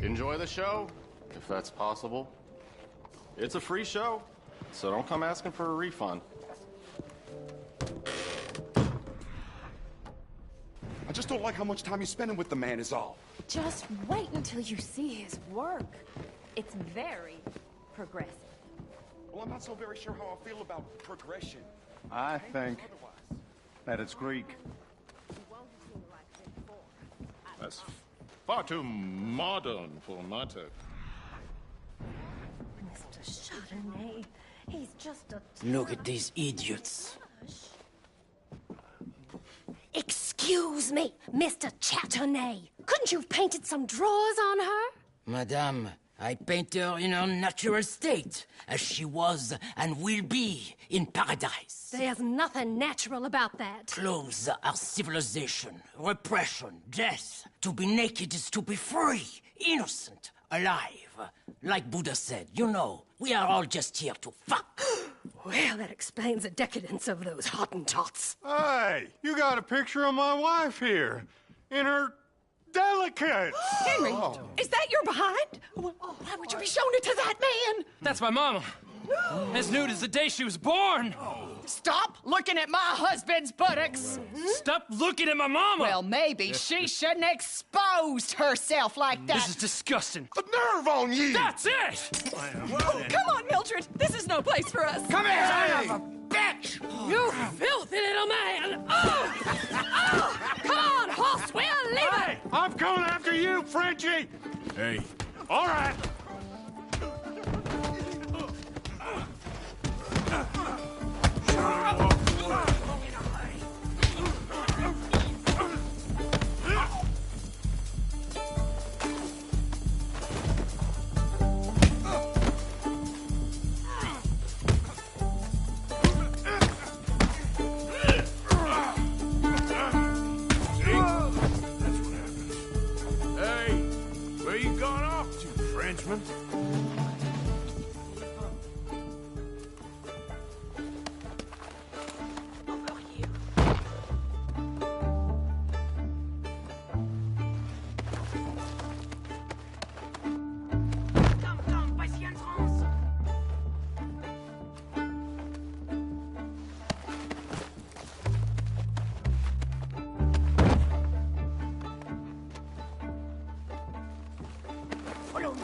Enjoy the show, if that's possible. It's a free show, so don't come asking for a refund. I just don't like how much time you're spending with the man is all. Just wait until you see his work. It's very progressive. Well, I'm not so very sure how I feel about progression. I think that it's Greek. That's far too modern for my taste. Mr. Chardonnay, he's just a... Look at these idiots. Excuse me, Mr. Chardonnay. Couldn't you have painted some drawers on her? Madame, I paint her in her natural state, as she was and will be in paradise. There's nothing natural about that. Clothes are civilization, repression, death. To be naked is to be free, innocent, alive. Like Buddha said, you know, we are all just here to fuck. Well, that explains the decadence of those Hottentots. Hey, you got a picture of my wife here. In her delicates. Henry, is that your behind? Why would you be showing it to that man? That's my mama. As nude as the day she was born. Stop looking at my husband's buttocks. Stop looking at my mama. Well, maybe she shouldn't have exposed herself like that. This is disgusting. The nerve on you! That's it! Oh, come on, Mildred. This is no place for us. Come here, son of a bitch! You filthy little man! Oh! Oh! Come on, horse, we'll leave it! Hey, I'm coming after you, Frenchie! Hey, All right. hey, where you gone off to, Frenchman? Follow me.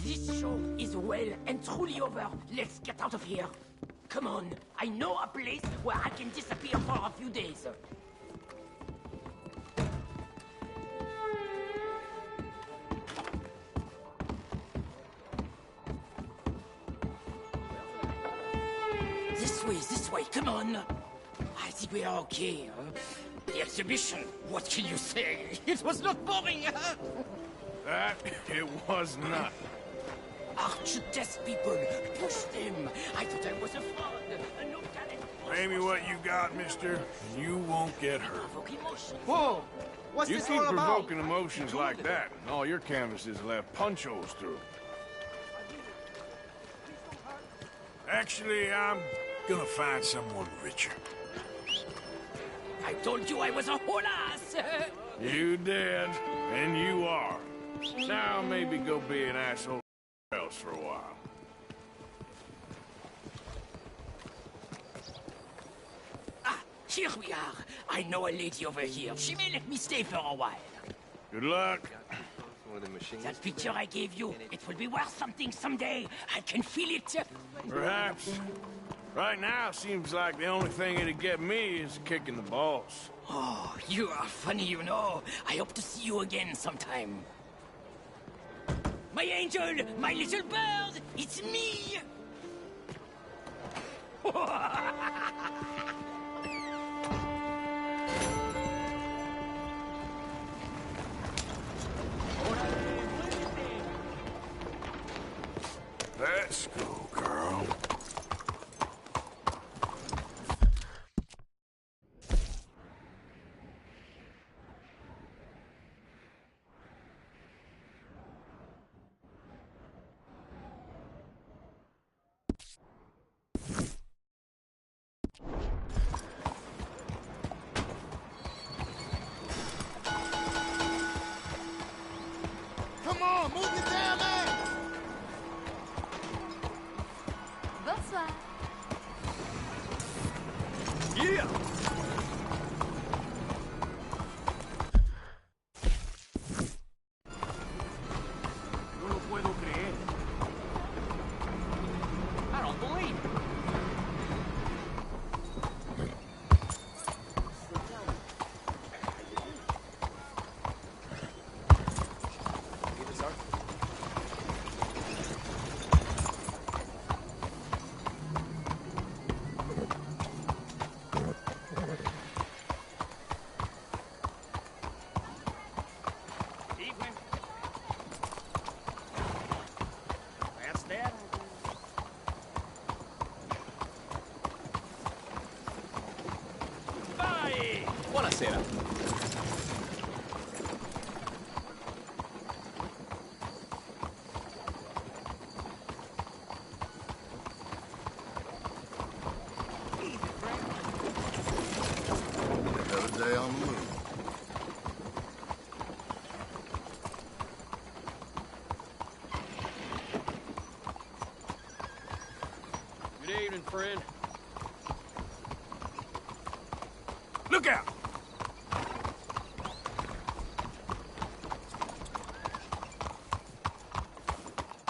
This show is well and truly over. Let's get out of here. Come on, I know a place where I can disappear for a few days. This way, come on. I think we are okay. The exhibition, what can you say? It was not boring. That it was not. Arch test people, push them. I thought I was a fraud. No talent. Pay me what you got, mister, and you won't get hurt. Provoke emotion. Whoa! What's You this keep all about? provoking emotions like that, and all your canvases will have punch holes through. Actually, I'm gonna find someone richer. I told you I was a whole ass. You did, and you are. Now maybe go be an asshole else for a while. Ah, here we are. I know a lady over here. She may let me stay for a while. Good luck. That picture I gave you, it will be worth something someday. I can feel it. Perhaps. Right now, seems like the only thing it'd get me is kicking the balls. Oh, you are funny, you know. I hope to see you again sometime. My angel, my little bird, it's me! on, move your damn ass! Bonsoir. Yeah! No lo puedo creer. I don't believe it. Evening. That's that. Vai! Buonasera. Another day on the move. Good evening, friend. Look out!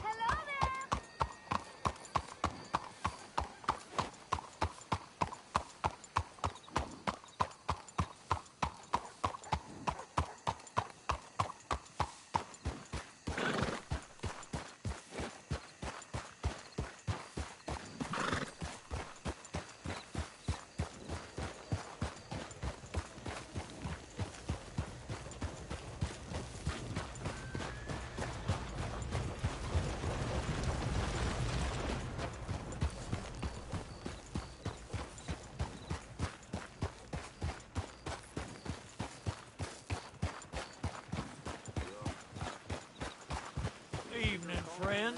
Hello there. Evening, friend.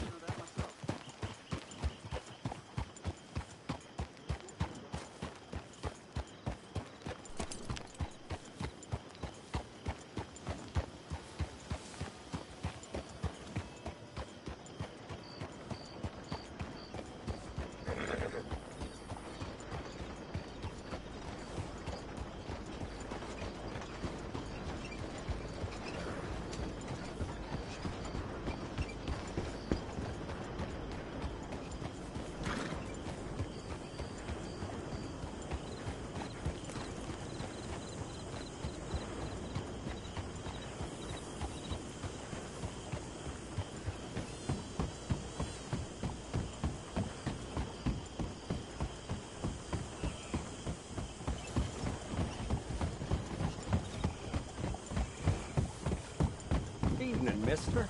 Evening, mister.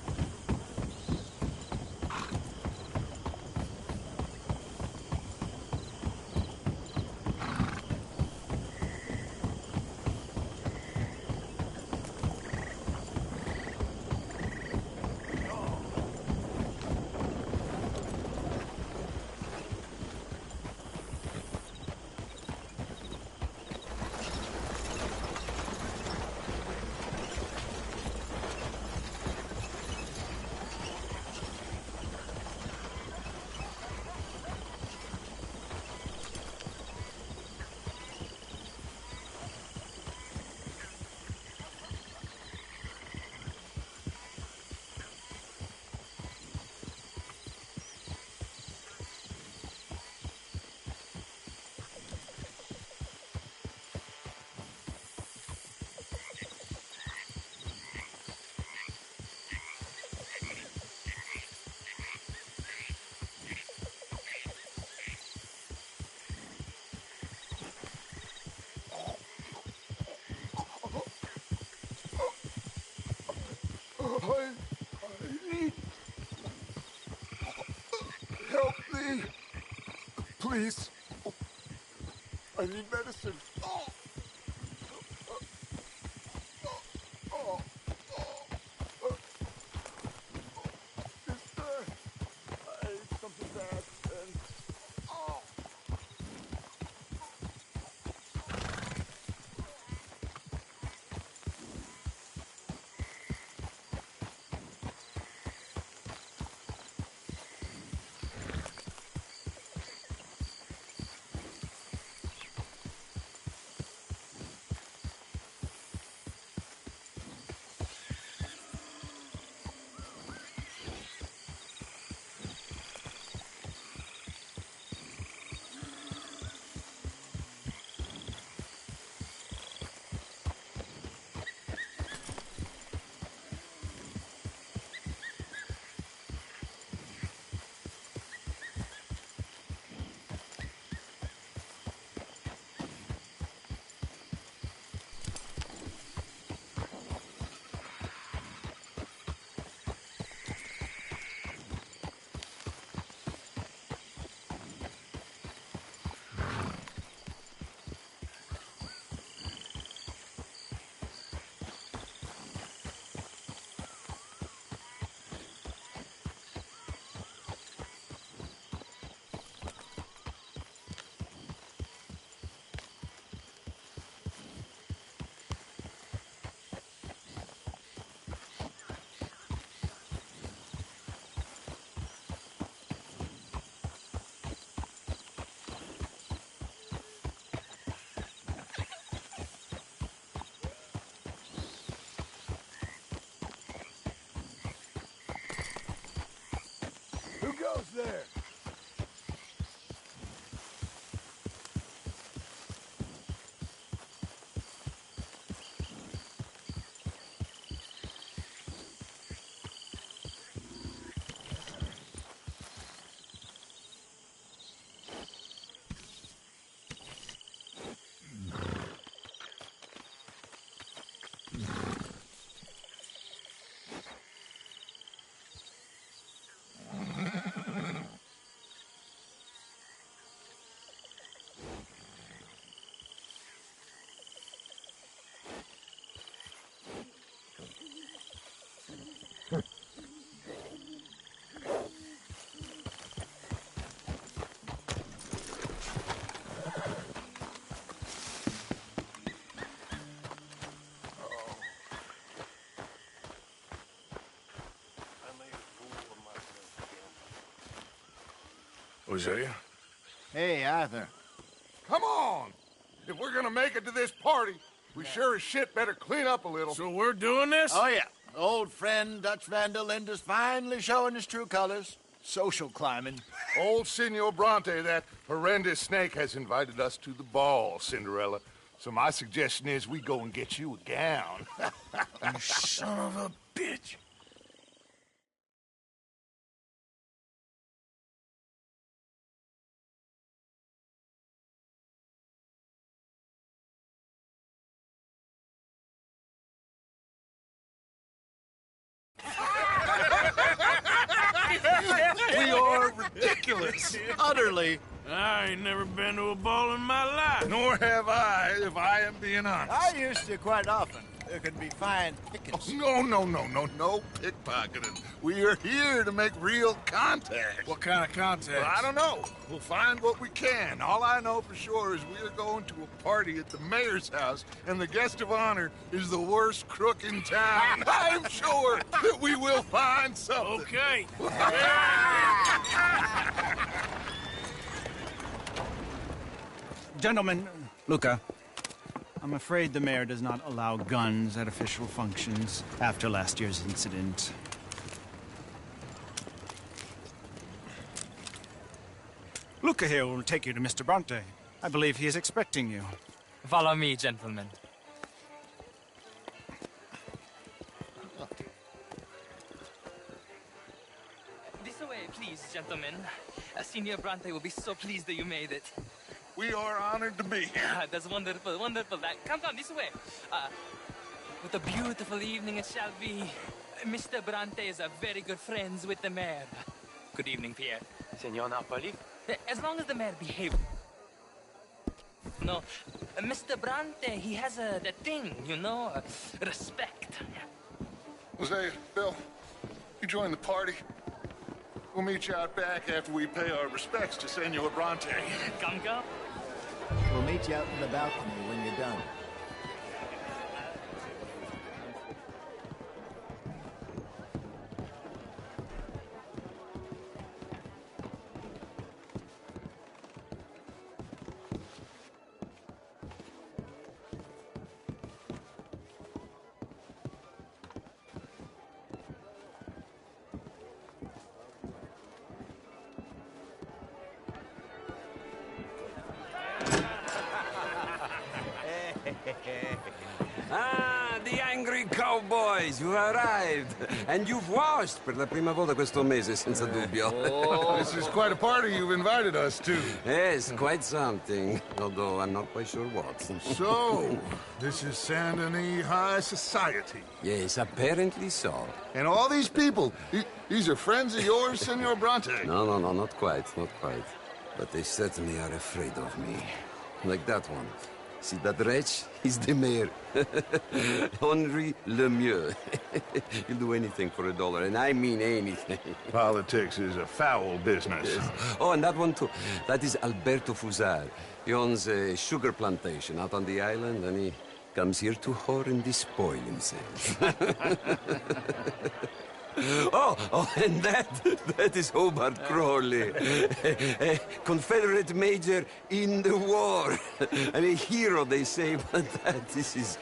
I need help me. Please. I need medicine. Mister, I ate something bad and... Hosea? Hey, Arthur. Come on! If we're gonna make it to this party, we sure as shit better clean up a little. So we're doing this? Oh, yeah. Old friend Dutch Van der Linde's finally showing his true colors. Social climbing. Old Senor Bronte, that horrendous snake, has invited us to the ball, Cinderella. So my suggestion is we go and get you a gown. You son of a bitch. We are ridiculous. Utterly. I ain't never been to a ball in my life. Nor have I, if I am being honest. I used to quite often. There can be fine pickings. No pickpocketing. We are here to make real contact. What kind of contact? Well, I don't know. We'll find what we can. All I know for sure is we are going to a party at the mayor's house, and the guest of honor is the worst crook in town. I'm sure that we will find something. Okay. Gentlemen, Luca, I'm afraid the mayor does not allow guns at official functions after last year's incident. Luca here will take you to Mr. Bronte. I believe he is expecting you. Follow me, gentlemen. This way, please, gentlemen. Senior Bronte will be so pleased that you made it. We are honored to be here. That's wonderful, wonderful. Come this way. What a beautiful evening it shall be. Mr. Bronte is a very good friends with the mayor. Good evening, Pierre. Senor Napoli? As long as the mayor behaves. No, Mr. Bronte, he has that thing, you know, respect. Hosea, Bill, you join the party. We'll meet you out back after we pay our respects to Senor Bronte. Come. We'll meet you out in the balcony when you're done. Ah, the angry cowboys, you arrived. And you've washed per la prima volta questo mese, senza dubbio. This is quite a party you've invited us to. Yes, quite something. Although I'm not quite sure what. So, this is Saint Denis High Society. Yes, apparently so. And all these people, these are friends of yours, Senor Bronte? No, not quite, not quite. But they certainly are afraid of me. Like that one. See that wretch? He's the mayor. Henri Lemieux. He'll do anything for $1, and I mean anything. Politics is a foul business. Yes. Oh, and that one too. That is Alberto Fusar. He owns a sugar plantation out on the island, and he comes here to whore and despoil himself. Oh, and that is Hobart Crawley, a Confederate major in the war. I mean, hero, they say, but that is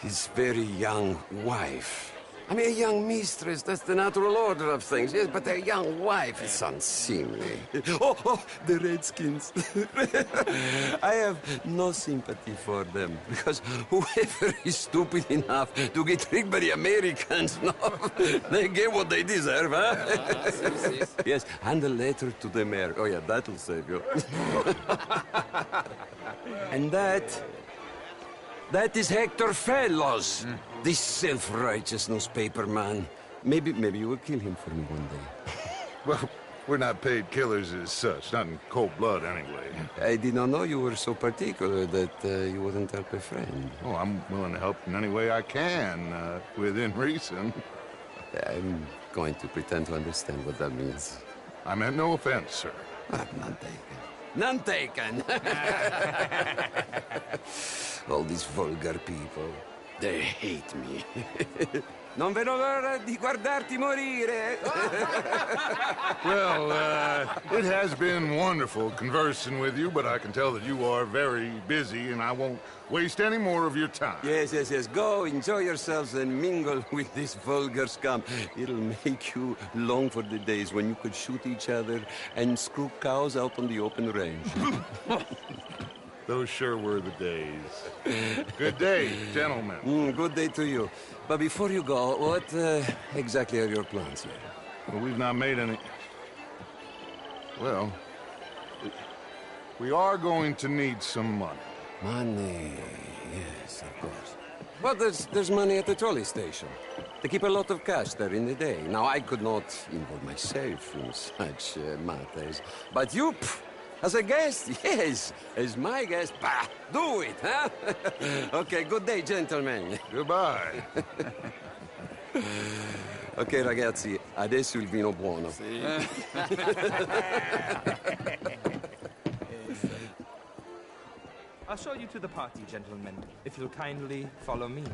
his very young wife. I mean, a young mistress, that's the natural order of things, yes, but a young wife is unseemly. Oh, the Redskins. I have no sympathy for them, because whoever is stupid enough to get tricked by the Americans, no, they get what they deserve, huh? Yes, and a letter to the mayor. Oh, yeah, that'll save you. And that is Hector Fellows, this self-righteous newspaper man. Maybe you will kill him for me one day. Well, we're not paid killers as such, not in cold blood anyway. I did not know you were so particular that you wouldn't help a friend. Oh, I'm willing to help in any way I can, within reason. I'm going to pretend to understand what that means. I meant no offense, sir. None taken. None taken! All these vulgar people. They hate me. Non vedo l'ora di guardarti morire. Well, it has been wonderful conversing with you, but I can tell that you are very busy, and I won't waste any more of your time. Yes. Go, enjoy yourselves, and mingle with this vulgar scum. It'll make you long for the days when you could shoot each other and screw cows out on the open range. Those sure were the days. Good day, gentlemen. Good day to you. But before you go, what exactly are your plans here? Well, we've not made any... Well, we are going to need some money. Money, yes, of course. But there's money at the trolley station. They keep a lot of cash there in the day. Now, I could not involve myself in such matters. But you, as a guest, yes. As my guest, bah, do it, huh? Okay, good day, gentlemen. Goodbye. Ok, ragazzi, adesso il vino buono. I'll show you to the party, gentlemen, if you'll kindly follow me.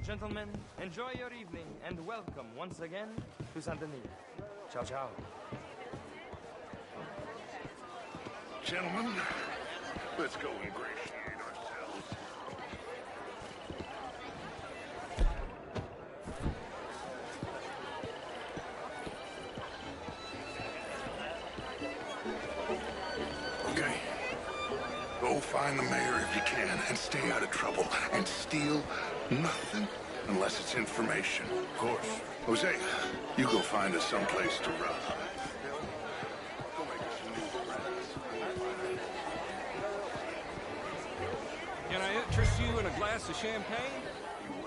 Gentlemen, enjoy your evening and welcome once again to Saint-Denis. Ciao, ciao. Gentlemen, let's go ingratiate ourselves. Okay. Go find the mayor if you can and stay out of trouble. And steal nothing unless it's information. Of course. Jose, you go find us someplace to run. Can I interest you in a glass of champagne?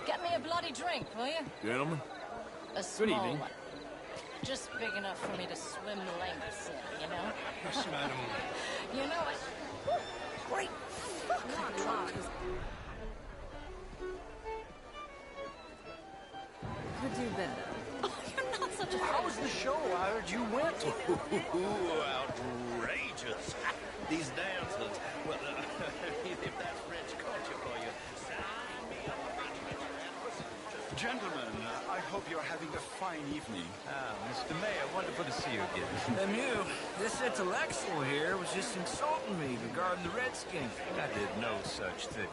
Get me a bloody drink, will you? Gentlemen. A small evening. one. Just big enough for me to swim lengths in, you know? Yes, madam. You know it. Great fuck on. Could do better. Oh, you're not such a... How was the show? I heard you went. Outrageous. These dancers. Well, if that's French culture for you, sign me up. Gentlemen, I hope you're having a fine evening. Mr. Mayor, wonderful to see you again. Lemieux, this intellectual here was just insulting me regarding the Redskins. I did no such thing.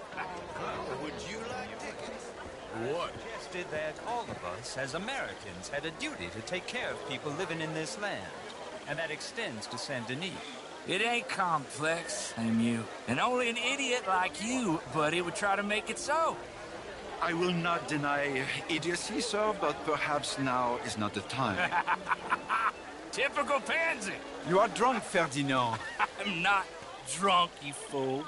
Would you like tickets? What? Suggested that all of us, as Americans, had a duty to take care of people living in this land. And that extends to Saint-Denis. It ain't complex, Lemieux. And only an idiot like you, buddy, would try to make it so. I will not deny idiocy, sir, but perhaps now is not the time. Typical pansy. You are drunk, Ferdinand. I'm not drunk, you fool.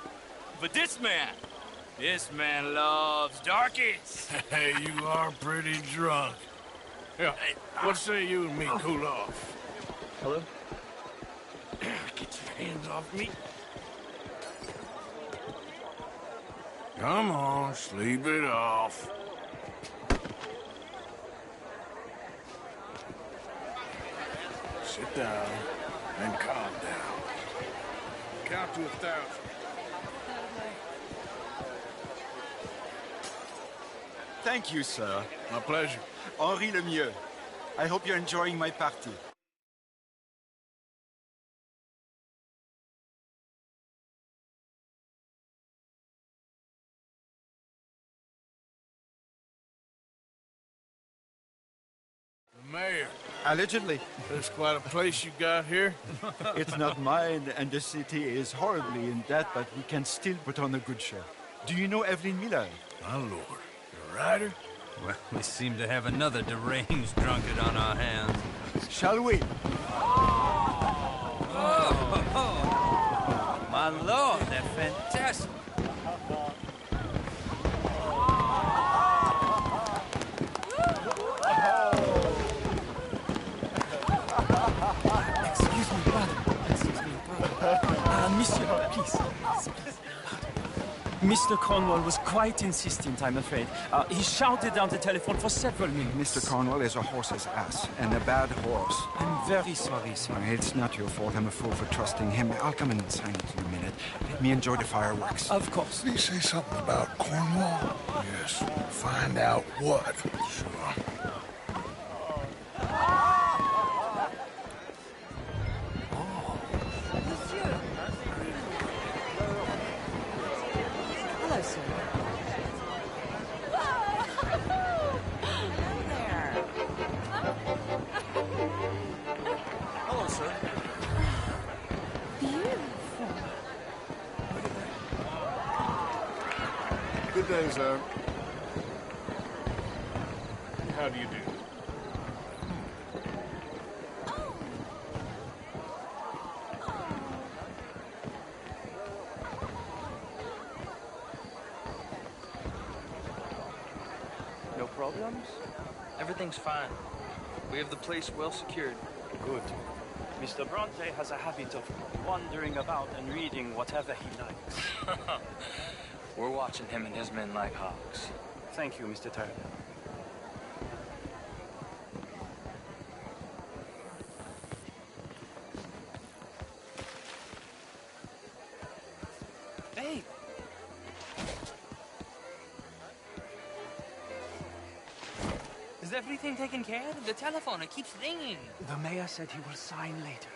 But this man loves darkies. Hey, you are pretty drunk. Yeah, what say you and me cool off? Hello? Get your hands off me. Come on, sleep it off. Sit down and calm down. Count to 1,000. Thank you, sir. My pleasure. Henri Lemieux. I hope you're enjoying my party. Mayor. Allegedly. That's quite a place you got here. It's not mine, and the city is horribly in debt, but we can still put on a good show. Do you know Evelyn Miller? My lord. You a writer? Well, we seem to have another deranged drunkard on our hands. Shall we? Oh, my lord, they're fantastic. Excuse me, brother. Monsieur, please. Mr. Cornwall was quite insistent, I'm afraid. He shouted down the telephone for several minutes. Mr. Cornwall is a horse's ass, and a bad horse. I'm very sorry, sir. It's not your fault. I'm a fool for trusting him. I'll come in and sign it in a minute. Let me enjoy the fireworks. Of course. Did he say something about Cornwall? Yes. Find out what. Sure. Hello, sir. Hello, sir. Beautiful. Good day, sir. How do you do? No problems? Everything's fine. We have the place well secured. Good. Mr. Bronte has a habit of wandering about and reading whatever he likes. We're watching him and his men like hawks. Thank you, Mr. Turner. Hey! Is everything taken care of? The telephone, it keeps ringing. The mayor said he will sign later.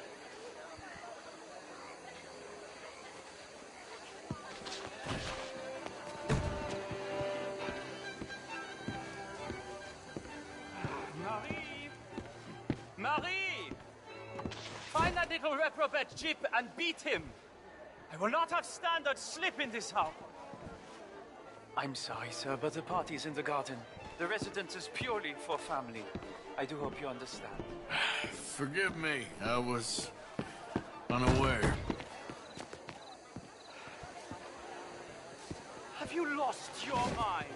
Marie! Marie! Find that little reprobate Jip and beat him. I will not have standards slip in this house. I'm sorry, sir, but the party's in the garden. The residence is purely for family. I do hope you understand. Forgive me. I was unaware. Have you lost your mind?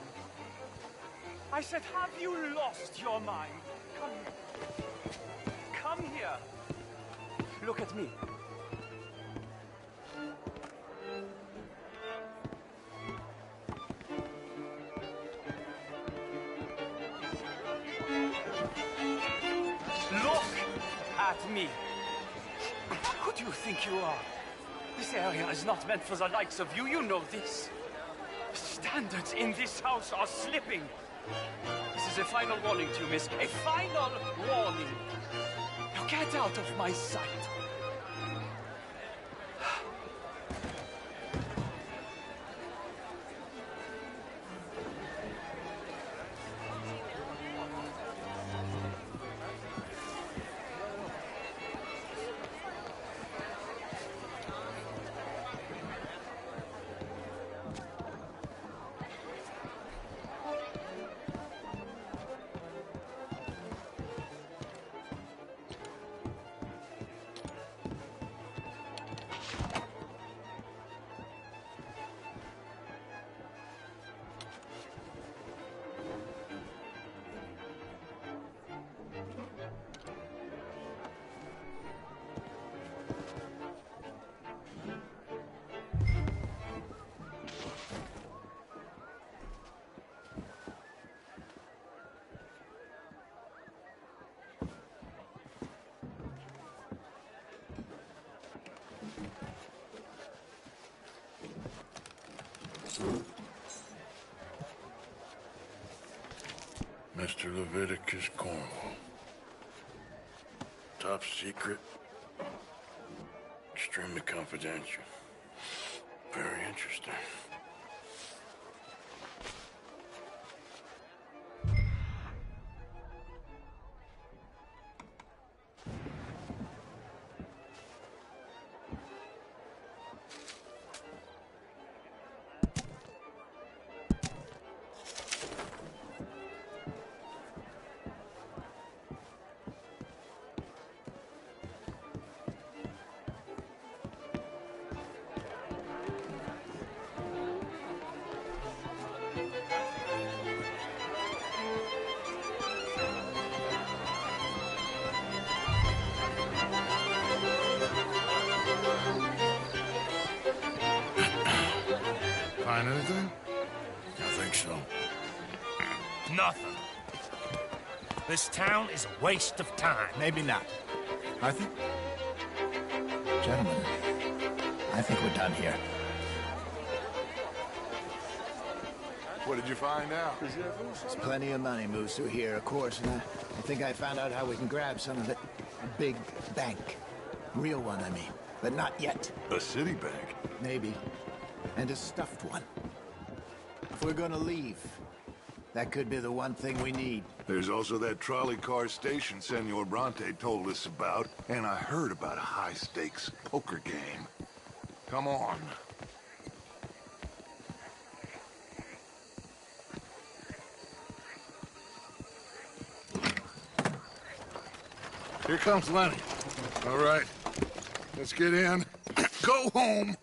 I said, have you lost your mind? Come here. Come here. Look at me. Look at me. Who do you think you are? This area is not meant for the likes of you. You know this. Standards in this house are slipping. This is a final warning to you, miss. A final warning. Now get out of my sight. Mr. Leviticus Cornwall. Top secret. Extremely confidential. Very interesting. so. Nothing. This town is a waste of time. Maybe not. Arthur? Gentlemen, I think we're done here. What did you find out? There's plenty of money moves through here, of course, and I think I found out how we can grab some of it. A big bank. Real one, I mean. But not yet. A city bank? Maybe. And a stuffed one. If we're gonna leave, that could be the one thing we need. There's also that trolley car station Senor Bronte told us about, and I heard about a high-stakes poker game. Come on. Here comes Lenny. All right, let's get in. Go home.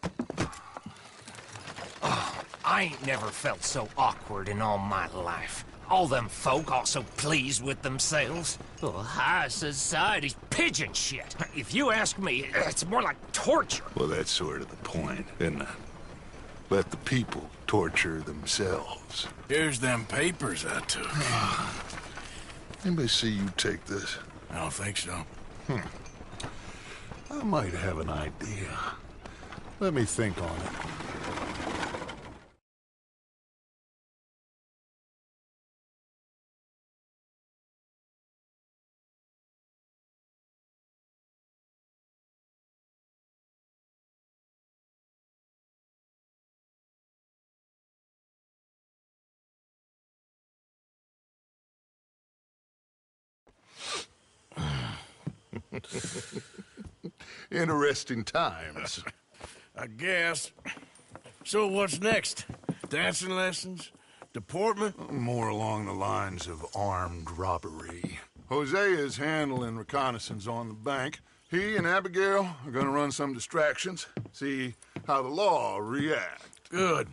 Oh, I ain't never felt so awkward in all my life. All them folk all so pleased with themselves. Oh, high society's pigeon shit. If you ask me, it's more like torture. Well, that's sort of the point, isn't it? Let the people torture themselves. Here's them papers I took. Anybody see you take this? I don't think so. I might have an idea. Let me think on it. Interesting times. I guess. So what's next? Dancing lessons? Deportment? More along the lines of armed robbery. Hosea is handling reconnaissance on the bank. He and Abigail are gonna run some distractions, see how the law react. Good.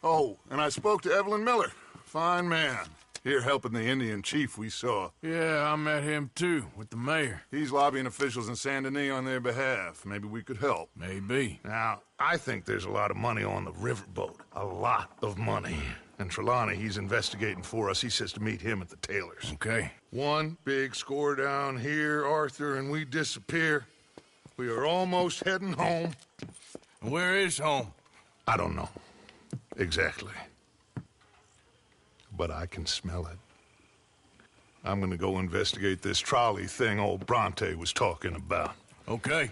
Oh, and I spoke to Evelyn Miller. Fine man. Here helping the Indian chief we saw. Yeah, I met him too, with the mayor. He's lobbying officials in Saint Denis on their behalf. Maybe we could help. Maybe. Now, I think there's a lot of money on the riverboat. A lot of money. And Trelawney, he's investigating for us. He says to meet him at the Taylor's. Okay. One big score down here, Arthur, and we disappear. We are almost heading home. Where is home? I don't know. Exactly. But I can smell it. I'm gonna go investigate this trolley thing old Bronte was talking about. Okay.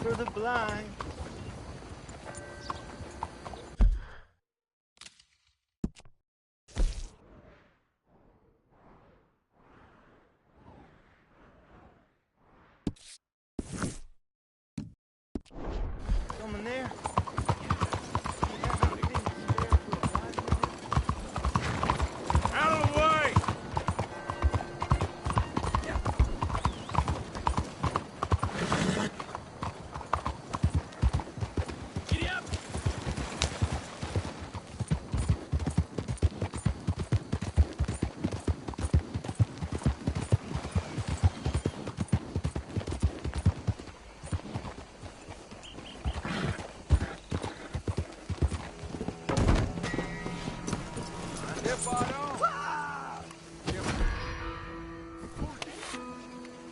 for the blind. Someone there? Out of the way! Giddy up!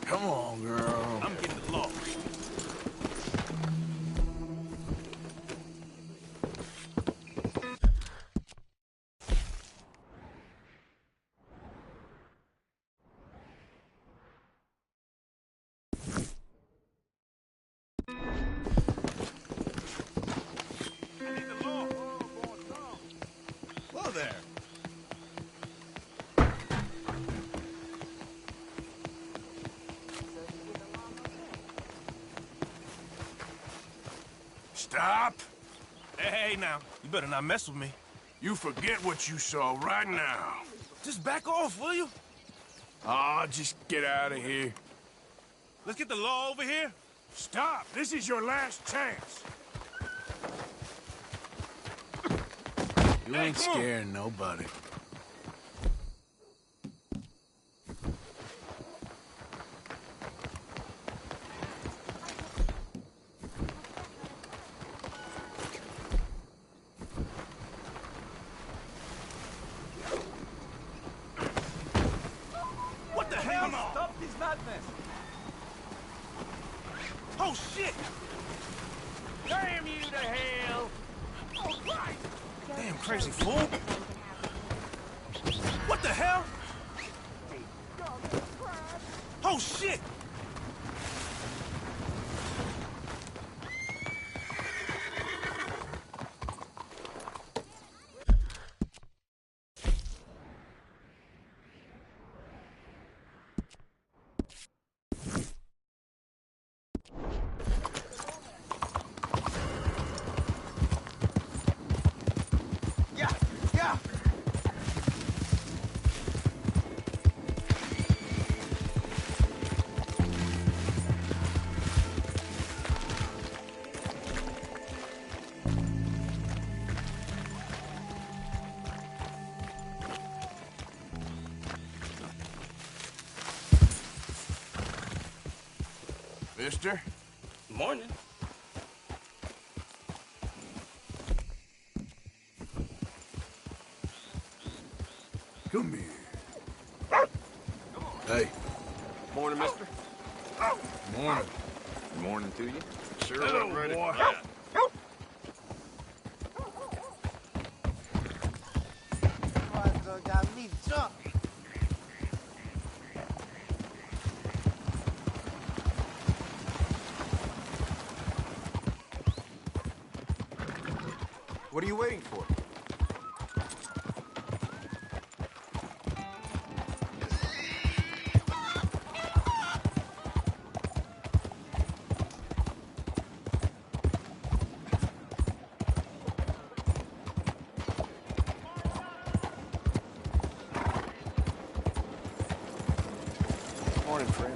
Come on, girl. I'm getting lost. Hello there. Stop! Hey, now, you better not mess with me. You forget what you saw right now. Just back off, will you? Aw, just get out of here. Let's get the law over here. Stop! This is your last chance. You ain't scaring nobody. What the hell? Stop this madness! Oh, shit! Damn you to hell! Oh, Christ! Damn crazy fool! What the hell? Oh, shit! Mister? Morning. Come here. Hey. Morning, mister. Morning. Morning to you. Sure, Hello, I'm ready. boy. Got me drunk. What are you waiting for? Morning, friend.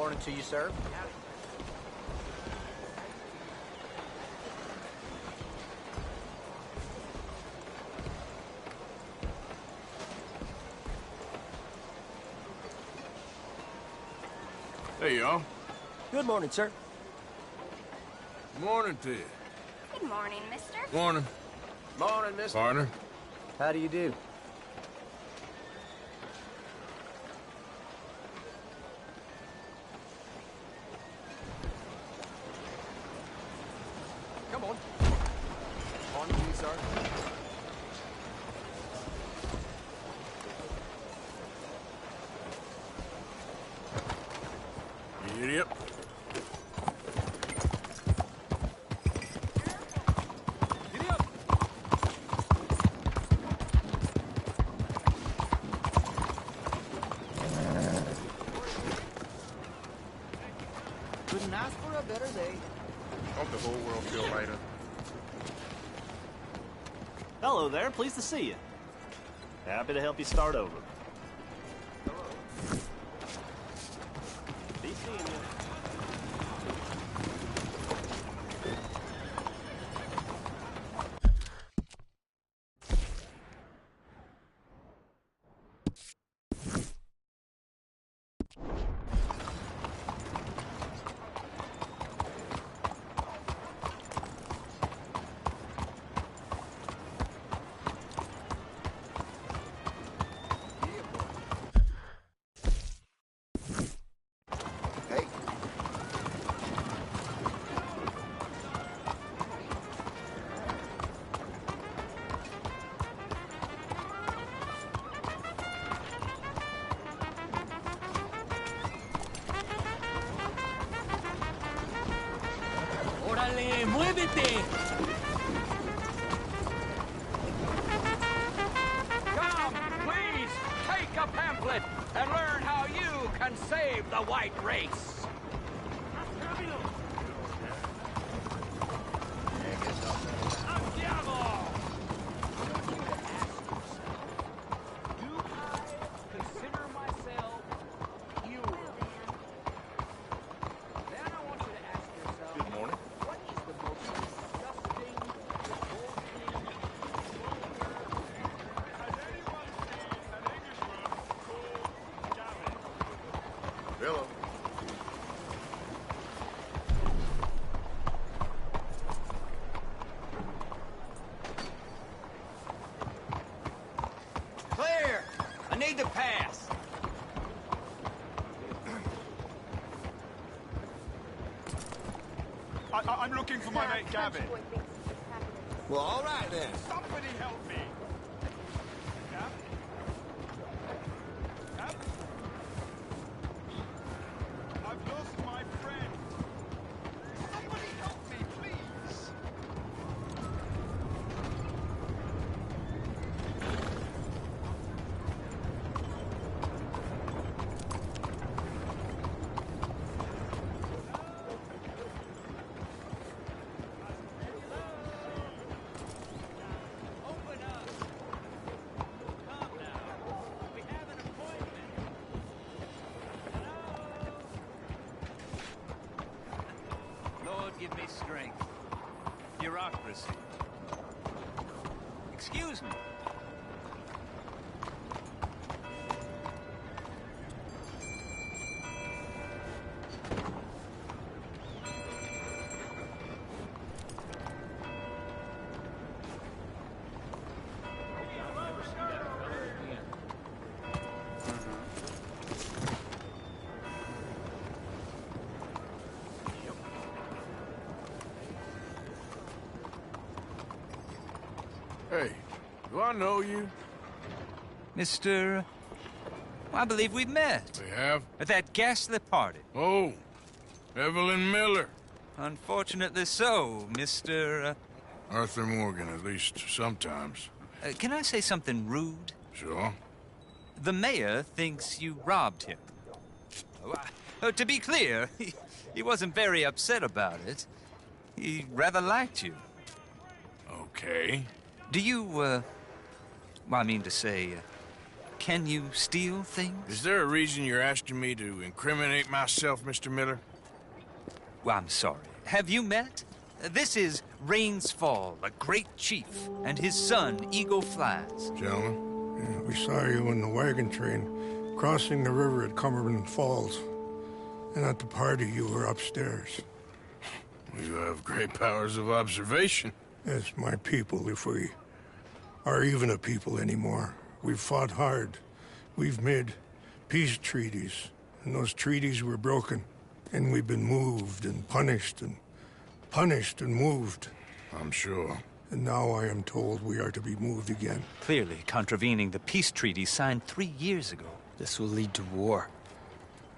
morning to you, sir. Hey, y'all. Good morning, sir. Morning to you. Good morning, mister. Morning. Morning, mister. Partner. How do you do? Come on. On to you, sir. Idiot. Couldn't ask for a better day. Hope the whole world feel lighter. Hello there, pleased to see you. Happy to help you start over. Be seeing you. ¡Órale, muévete! Come, please, take a pamphlet and learn how you can save the white race. Hello. Clear! I need to pass. I'm looking for my mate Gavin. Well, all right then. Somebody help me. Gav? Gav? I've lost my friend. Somebody help me, please. Lord, give me strength. Bureaucracy. Excuse me. Hey, do I know you? Mr. I believe we've met. We have? At that ghastly party. Oh, Evelyn Miller. Unfortunately so, Mr. Arthur Morgan, at least sometimes. Can I say something rude? Sure. The mayor thinks you robbed him. To be clear, he wasn't very upset about it. He rather liked you. Okay. Do you, well, I mean to say, Can you steal things? Is there a reason you're asking me to incriminate myself, Mr. Miller? Well, I'm sorry. Have you met? This is Rains Fall, a great chief, and his son, Eagle Flies. Gentlemen? Yeah, we saw you in the wagon train crossing the river at Cumberland Falls. And at the party, you were upstairs. You have great powers of observation. Yes, my people, if we are even a people anymore. We've fought hard. We've made peace treaties, and those treaties were broken. And we've been moved and punished and moved. I'm sure. And now I am told we are to be moved again. Clearly contravening the peace treaty signed 3 years ago. This will lead to war.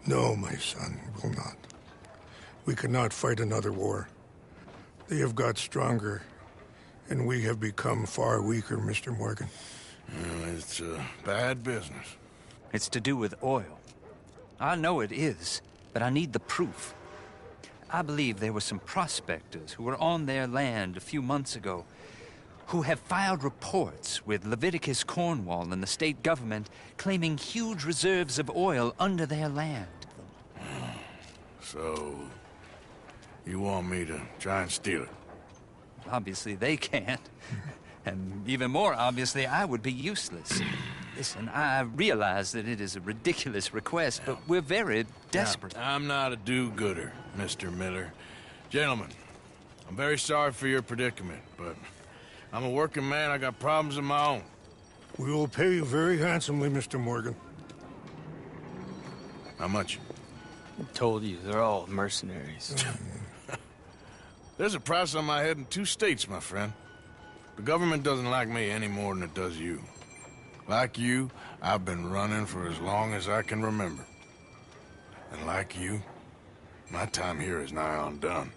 No, my son, it will not. We cannot fight another war. They have got stronger, and we have become far weaker, Mr. Morgan. Well, it's bad business. It's to do with oil. I know it is, but I need the proof. I believe there were some prospectors who were on their land a few months ago who have filed reports with Leviticus Cornwall and the state government claiming huge reserves of oil under their land. So, you want me to try and steal it? Obviously they can't. And even more obviously, I would be useless. Listen, I realize that it is a ridiculous request, but we're very desperate. Now, I'm not a do-gooder, Mr. Miller. Gentlemen, I'm very sorry for your predicament, but I'm a working man. I got problems of my own. We will pay you very handsomely, Mr. Morgan. How much? I told you, they're all mercenaries. There's a price on my head in 2 states, my friend. The government doesn't like me any more than it does you. Like you, I've been running for as long as I can remember. And like you, my time here is nigh on done.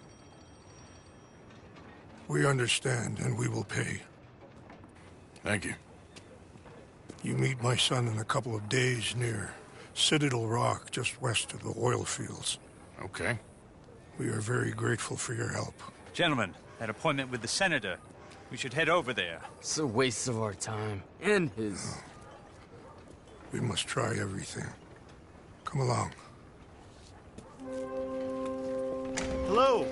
We understand, and we will pay. Thank you. You meet my son in a couple of days near Citadel Rock, just west of the oil fields. Okay. We are very grateful for your help. Gentlemen, that appointment with the senator. We should head over there. It's a waste of our time. And his. We must try everything. Come along. Hello,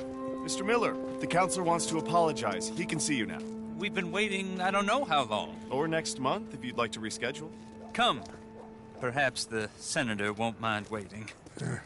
Mr. Miller. The counselor wants to apologize. He can see you now. We've been waiting I don't know how long. Or next month, if you'd like to reschedule. Come. Perhaps the senator won't mind waiting. Yeah.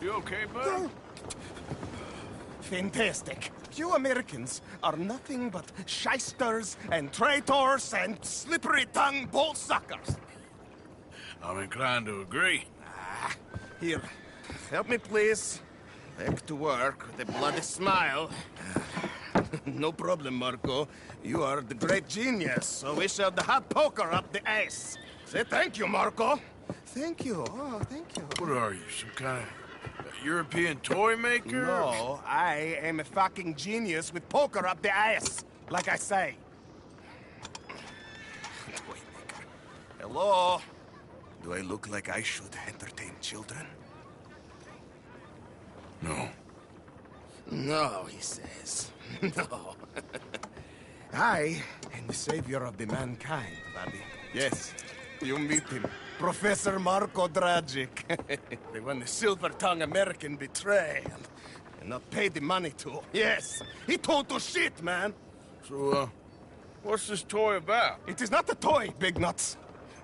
You okay, bud? Fantastic. You Americans are nothing but shysters and traitors and slippery-tongued bull suckers. I'm inclined to agree. Here, help me, please. Back to work with a bloody smile. No problem, Marco. You are the great genius, so we shall the hot poker up the ass. Say thank you, Marco. Thank you. Oh, thank you. What are you, some kind of European toy maker? No, I am a fucking genius with poker up the ass, like I say. Toy maker. Hello? Do I look like I should entertain children? No. No, he says. No. I am the savior of the mankind, Bobby. Yes, you meet him. Professor Marco Dragic. The one the silver-tongued American betray and not pay the money to. Yes, he told to shit, man. So, what's this toy about? It is not a toy, Big Nuts.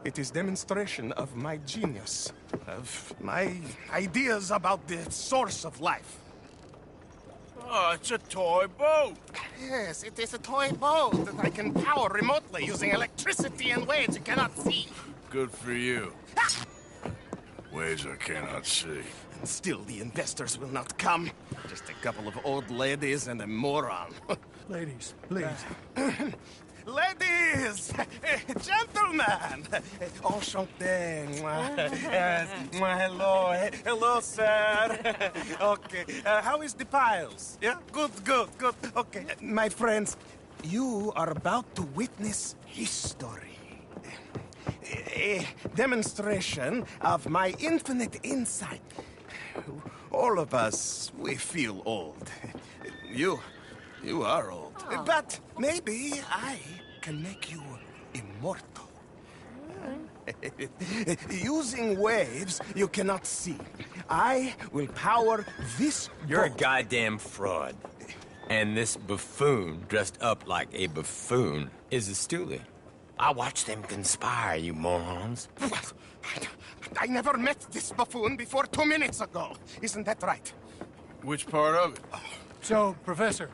It is demonstration of my genius, of my ideas about the source of life. Oh, it's a toy boat. Yes, it is a toy boat that I can power remotely using electricity in ways you cannot see. Good for you. Ways I cannot see. And still the investors will not come. Just a couple of old ladies and a moron. Ladies, please. Ladies! Gentlemen! Enchanté. Yes. Hello. Hello, sir. Okay. How is the piles? Yeah? Good. Okay. My friends, you are about to witness history. A demonstration of my infinite insight. All of us, we feel old. You are old. But maybe I can make you immortal. Using waves you cannot see, I will power this You're a boat. goddamn fraud. And this buffoon, dressed up like a buffoon, is a stoolie. I watched them conspire, you morons. I never met this buffoon before 2 minutes ago. Isn't that right? Which part of it? So, Professor,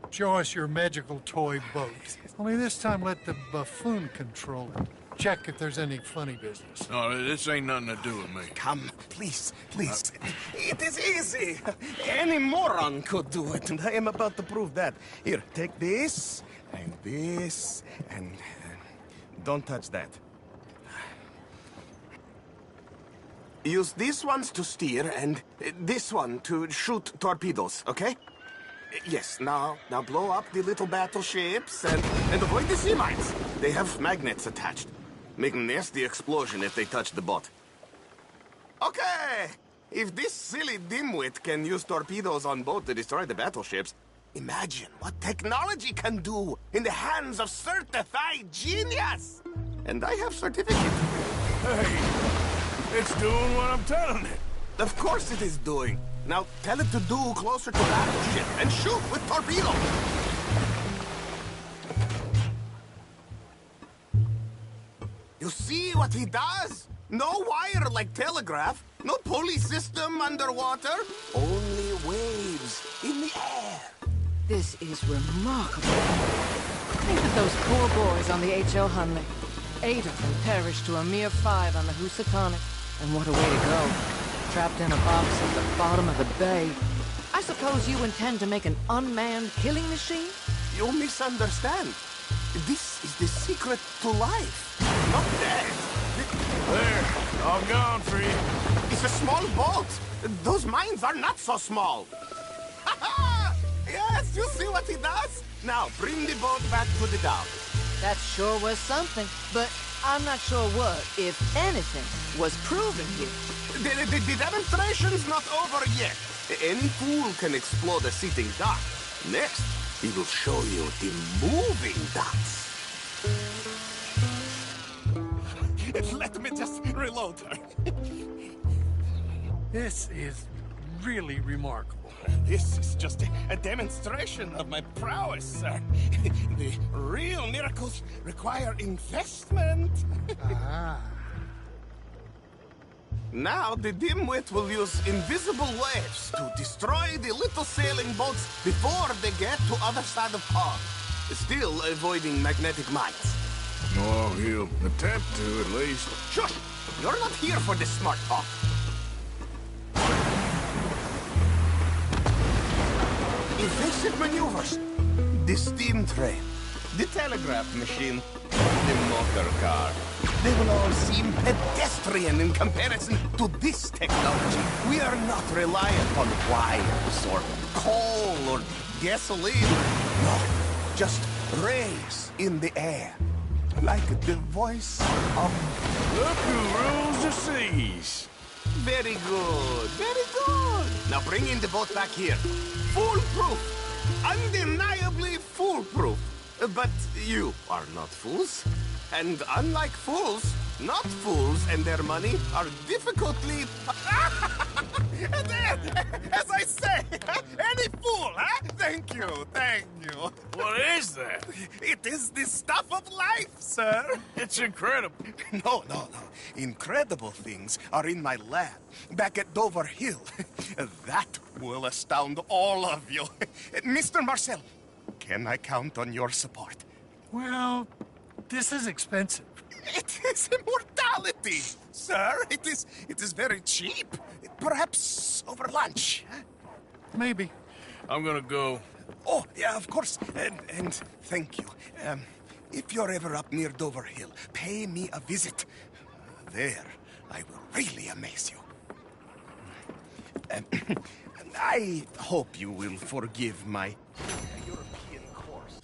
show us your magical toy boat. Only this time let the buffoon control it. Check if there's any funny business. No, this ain't nothing to do with me. Come, please. It is easy. Any moron could do it, and I am about to prove that. Here, take this, and don't touch that. Use these ones to steer, and this one to shoot torpedoes, okay? Yes, now blow up the little battleships, and avoid the sea mines. They have magnets attached. Make a nasty explosion if they touch the boat. Okay! If this silly dimwit can use torpedoes on boat to destroy the battleships, imagine what technology can do in the hands of certified genius! And I have certificate. Hey, it's doing what I'm telling it. Of course it is doing. Now tell it to do closer to battleship and shoot with torpedo. You see what he does? No wire like telegraph, no pulley system underwater, only waves in the air. This is remarkable. Think of those poor boys on the H.L. Hunley. 8 of them perished to a mere 5 on the Housatonic. And what a way to go. Trapped in a box at the bottom of the bay. I suppose you intend to make an unmanned killing machine? You misunderstand. This is the secret to life, not death. There, all gone, Free. It's a small boat. Those mines are not so small. Yes, you see what he does? Now, bring the boat back to the dock. That sure was something, but I'm not sure what, if anything, was proven here. The demonstration's not over yet. Any fool can explode a sitting dock. Next, he will show you the moving docks. Let me just reload her. This is really remarkable. This is just a demonstration of my prowess, sir. The real miracles require investment. Now the dimwit will use invisible waves to destroy the little sailing boats before they get to other side of pond. Still avoiding magnetic mines. Oh, he'll attempt to, at least. Shush! You're not here for this smart talk. Evasive maneuvers. The steam train. The telegraph machine. The motor car. They will all seem pedestrian in comparison to this technology. We are not reliant on wires or coal or gasoline. No, just rays in the air. Like the voice of... Look who rules the seas. Very good, very good. Now bring in the boat back here. Foolproof. Undeniably foolproof. But you are not fools. And unlike fools, not fools and their money are difficultly... As I say, any fool, huh? Thank you, thank you. What is that? It is the stuff of life, sir. It's incredible. No. Incredible things are in my lab, back at Dover Hill. That will astound all of you. Mr. Marcel, can I count on your support? Well, this is expensive. It is immortality, sir. It is very cheap. Perhaps over lunch. Huh? Maybe. I'm gonna go. Oh, yeah, of course. And thank you. If you're ever up near Dover Hill, pay me a visit. There, I will really amaze you. I hope you will forgive my European course.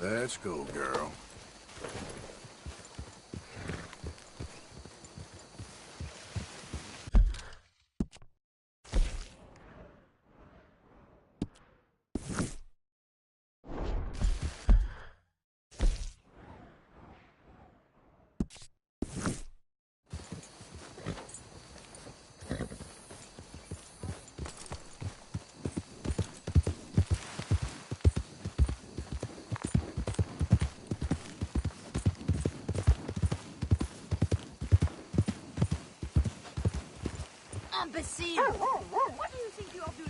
Let's go, girl. imbecile! What do you think you are doing?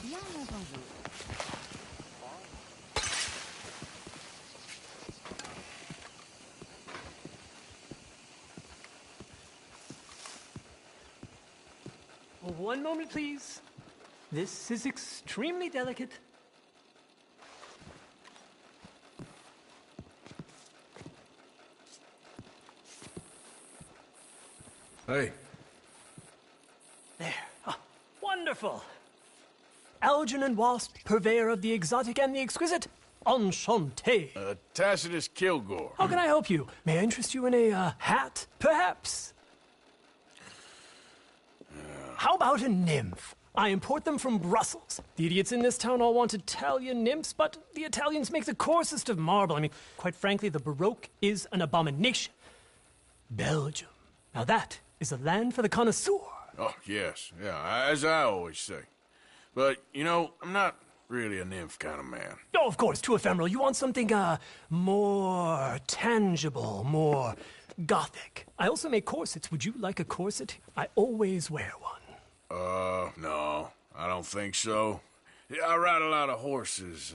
Bien entendu. One moment, please. This is extremely delicate. Hey. There. Ah, wonderful. Algernon Wasp, purveyor of the exotic and the exquisite. Enchanté. Tacitus Kilgore. How can I help you? May I interest you in a hat, perhaps? How about a nymph? I import them from Brussels. The idiots in this town all want Italian nymphs, but the Italians make the coarsest of marble. I mean, quite frankly, the Baroque is an abomination. Belgium. Now that is a land for the connoisseur. Oh, yes. Yeah, as I always say. But, you know, I'm not really a nymph kind of man. Oh, of course, too ephemeral. You want something, more tangible, more gothic. I also make corsets. Would you like a corset? I always wear one. No, I don't think so. Yeah, I ride a lot of horses.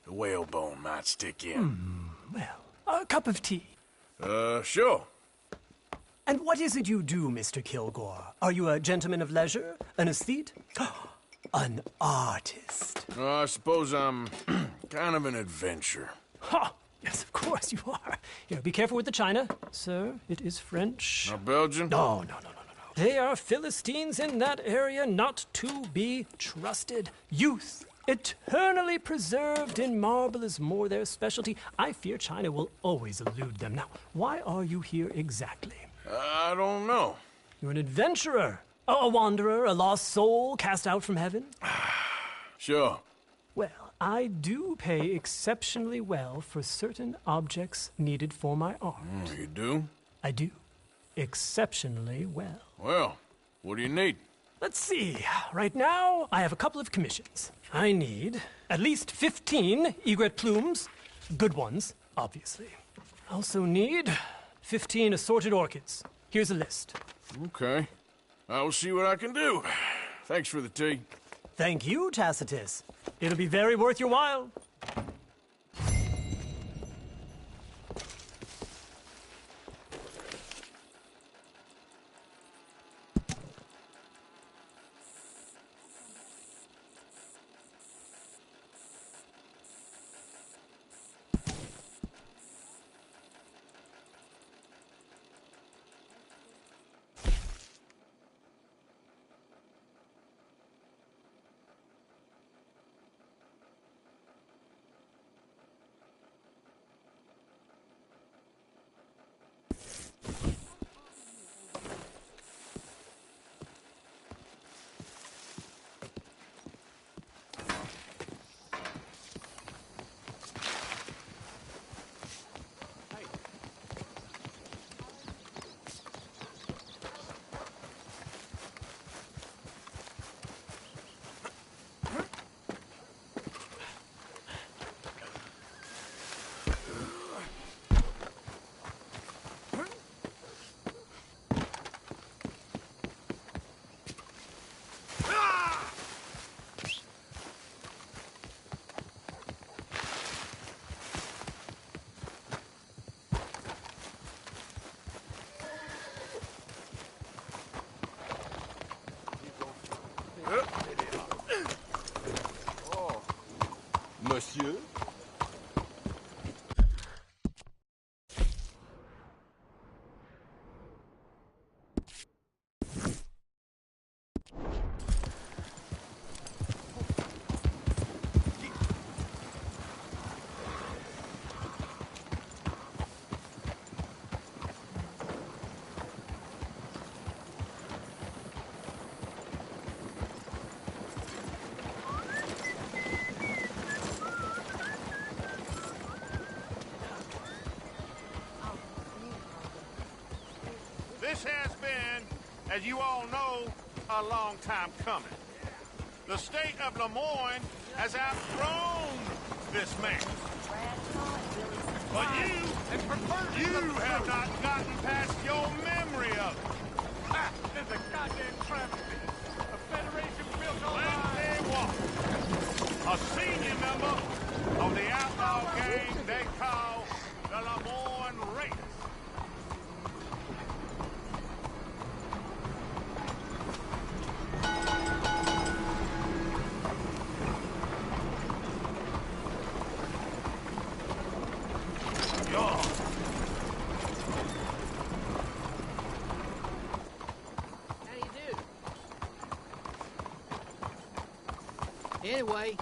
The whalebone might stick in. Well, a cup of tea. Sure. And what is it you do, Mr. Kilgore? Are you a gentleman of leisure? An aesthete? An artist? I suppose I'm kind of an adventurer. Ha! Yes, of course you are. Here, be careful with the china. Sir, it is French. Not Belgian? No. They are Philistines in that area, not to be trusted. Youth, eternally preserved in marble, is more their specialty. I fear China will always elude them. Now, why are you here exactly? I don't know. You're an adventurer. A wanderer, a lost soul cast out from heaven? Sure. Well, I do pay exceptionally well for certain objects needed for my art. You do? I do. Exceptionally well. Well, what do you need? Let's see. Right now, I have a couple of commissions. I need at least 15 egret plumes. Good ones, obviously. I also need 15 assorted orchids. Here's a list. Okay. I will see what I can do. Thanks for the tea. Thank you, Tacitus. It'll be very worth your while. Monsieur? This has been, as you all know, a long time coming. The state of Lemoyne has outgrown this man. But you have not gotten past your memory of it. Ha! It's a goddamn travesty. A federation built on a senior member of the outlaw gang they call the Lemoyne Raiders. Anyway.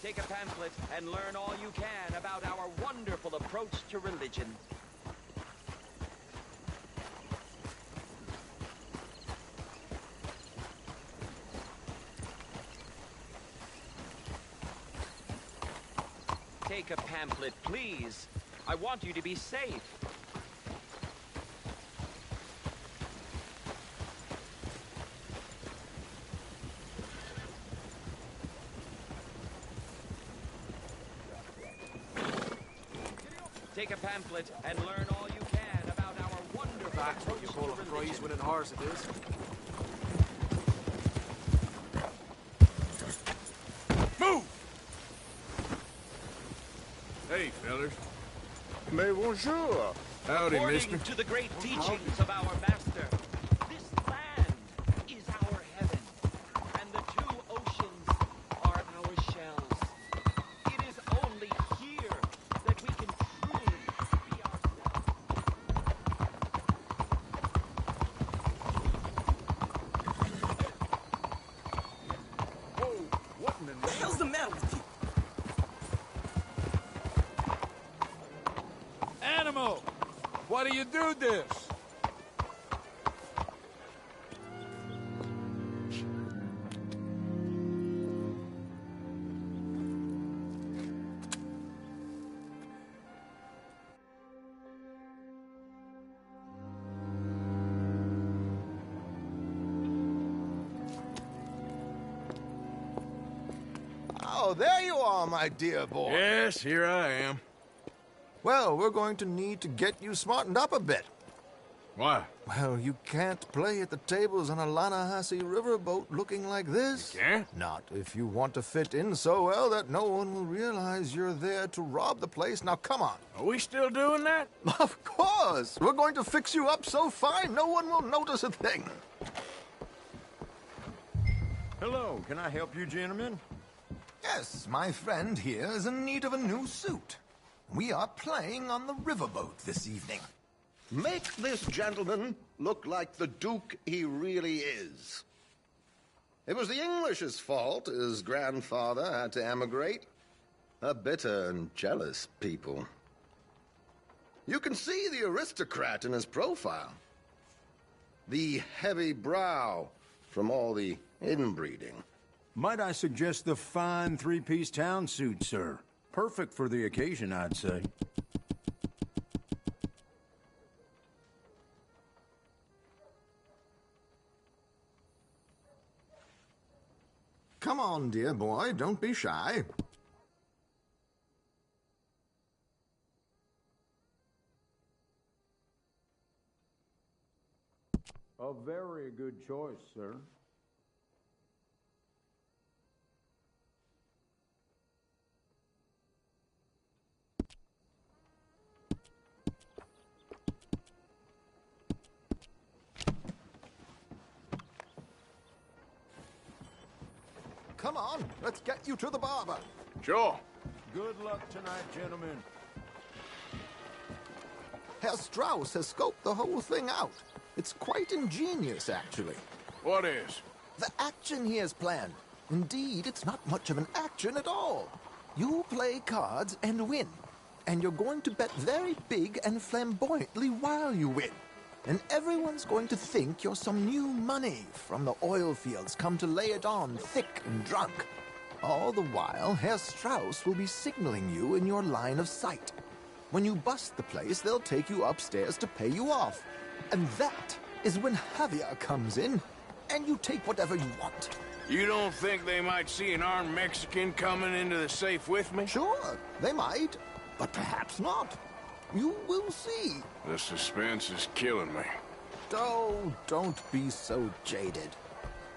Take a pamphlet and learn all you can about our wonderful approach to religion. Take a pamphlet, please. I want you to be safe. Take a pamphlet and learn all you can about our wonderful That's what you call a prize winning horse, it is. Move! Hey, fellas. Mais bonjour. Howdy, According mister. to the great teachings of our master, this land is our heaven, and the two oceans are our shells. It is only here that we can truly be ourselves. Whoa, what in the hell's the matter with you? Animal! Why do you do this? Oh, there you are, my dear boy. Yes, here I am. Well, we're going to need to get you smartened up a bit. Why? Well, you can't play at the tables on a Lannahechee riverboat looking like this. You can't? Not if you want to fit in so well that no one will realize you're there to rob the place. Now, come on. Are we still doing that? Of course. We're going to fix you up so fine no one will notice a thing. Hello, can I help you, gentlemen? Yes, my friend here is in need of a new suit. We are playing on the riverboat this evening. Make this gentleman look like the Duke he really is. It was the English's fault his grandfather had to emigrate. A bitter and jealous people. You can see the aristocrat in his profile. The heavy brow from all the inbreeding. Might I suggest the fine three-piece town suit, sir? Perfect for the occasion, I'd say. Come on, dear boy, don't be shy. A very good choice, sir. Come on, let's get you to the barber. Sure. Good luck tonight, gentlemen. Herr Strauss has scoped the whole thing out. It's quite ingenious, actually. What is? The action he has planned. Indeed, it's not much of an action at all. You play cards and win. And you're going to bet very big and flamboyantly while you win. And everyone's going to think you're some new money from the oil fields come to lay it on thick and drunk. All the while, Herr Strauss will be signaling you in your line of sight. When you bust the place, they'll take you upstairs to pay you off. And that is when Javier comes in, and you take whatever you want. You don't think they might see an armed Mexican coming into the safe with me? Sure, they might, but perhaps not. You will see. The suspense is killing me. Oh, don't be so jaded.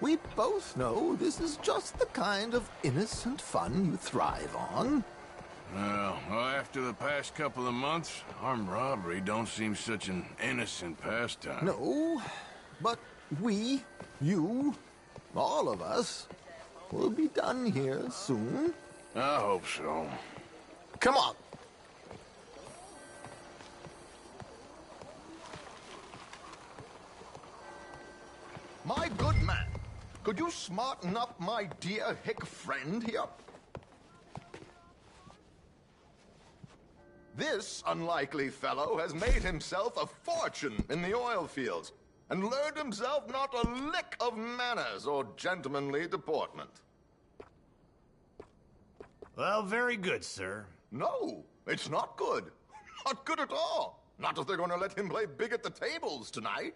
We both know this is just the kind of innocent fun you thrive on. Well, after the past couple of months, armed robbery don't seem such an innocent pastime. No, but we, you, all of us, will be done here soon. I hope so. Come on. My good man, could you smarten up my dear hick friend here? This unlikely fellow has made himself a fortune in the oil fields and learned himself not a lick of manners or gentlemanly deportment. Well, very good, sir. No, it's not good. Not good at all. Not if they're going to let him play big at the tables tonight.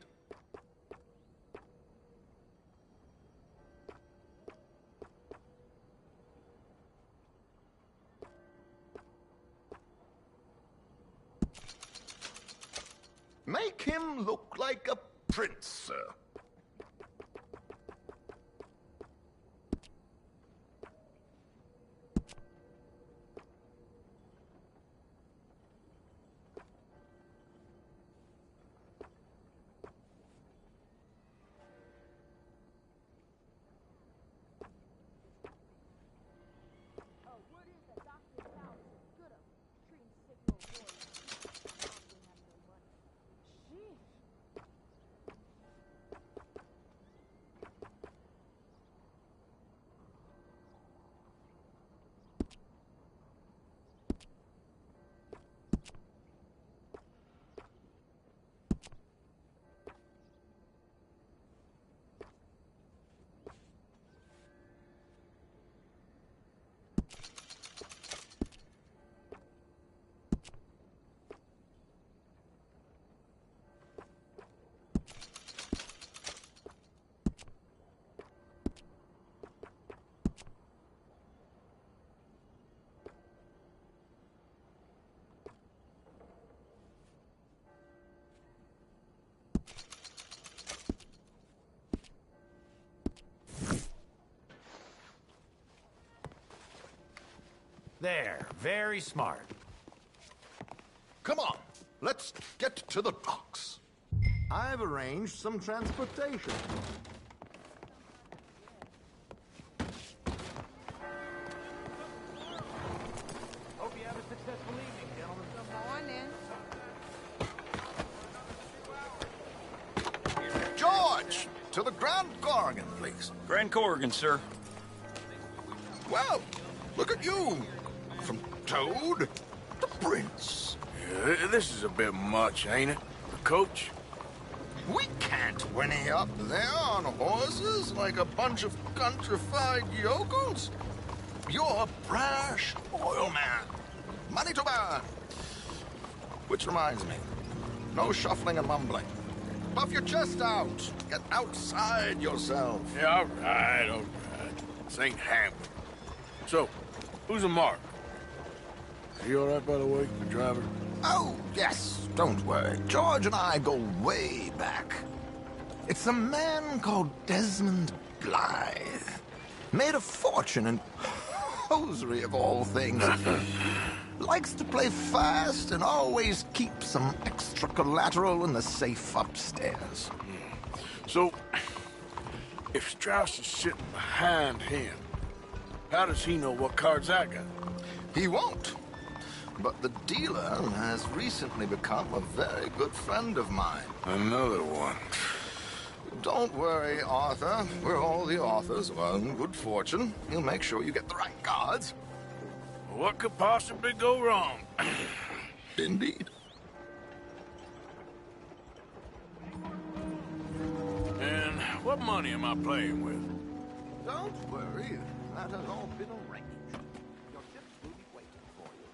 Make him look like a prince, sir. There, very smart. Come on, let's get to the docks. I've arranged some transportation. Hope you have a successful evening, gentlemen. Good morning. George, to the Grand Corrigan, please. Grand Corrigan, sir. Well, look at you. From Toad to Prince. Yeah, this is a bit much, ain't it? The coach? We can't whinny up there on horses like a bunch of countrified yokels. You're a brash oil man. Money to burn. Which reminds me, no shuffling and mumbling. Puff your chest out. Get outside yourself. Yeah, all right. This ain't happening. So, who's a mark? Are you all right, by the way, the driver? Oh, yes. Don't worry. George and I go way back. It's a man called Desmond Blythe. Made a fortune in hosiery of all things. Likes to play fast and always keeps some extra collateral in the safe upstairs. So, if Strauss is sitting behind him, how does he know what cards I got? He won't. But the dealer has recently become a very good friend of mine. Another one. Don't worry, Arthur. We're all the authors of our own good fortune. He'll make sure you get the right cards. What could possibly go wrong? Indeed. And what money am I playing with? Don't worry. That has all been arranged. Your ship will be waiting for you.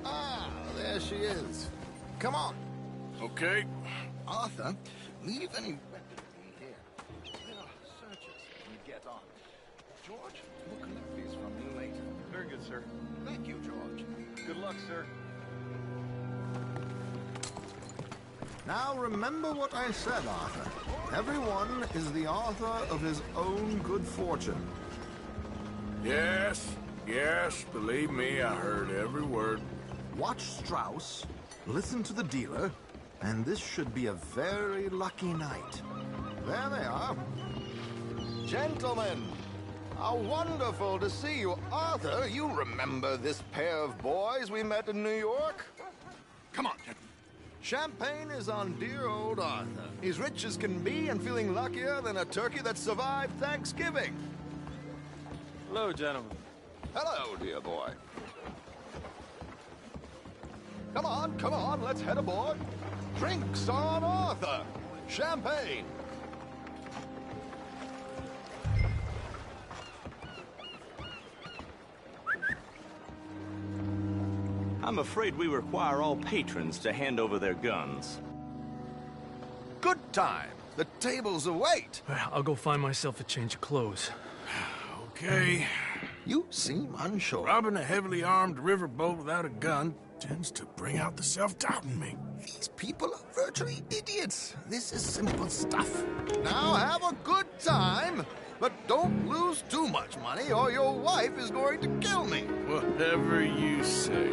Ah, there she is. Come on. Okay. Arthur, leave any weaponry here. There are searchers when you get on. George, we'll collect these from you later. Very good, sir. Thank you, George. Good luck, sir. Now remember what I said, Arthur. Everyone is the author of his own good fortune. Yes, believe me, I heard every word. Watch Strauss, listen to the dealer, and this should be a very lucky night. There they are. Gentlemen, how wonderful to see you. Arthur, you remember this pair of boys we met in New York? Come on, gentlemen. Champagne is on dear old Arthur. He's rich as can be and feeling luckier than a turkey that survived Thanksgiving. Hello, gentlemen. Hello, dear boy. Come on, let's head aboard. Drinks on Arthur. Champagne. I'm afraid we require all patrons to hand over their guns. Good time. The tables await. I'll go find myself a change of clothes. Okay. You seem unsure. Robbing a heavily armed riverboat without a gun tends to bring out the self-doubt in me. These people are virtually idiots. This is simple stuff. Now have a good time, but don't lose too much money or your wife is going to kill me. Whatever you say.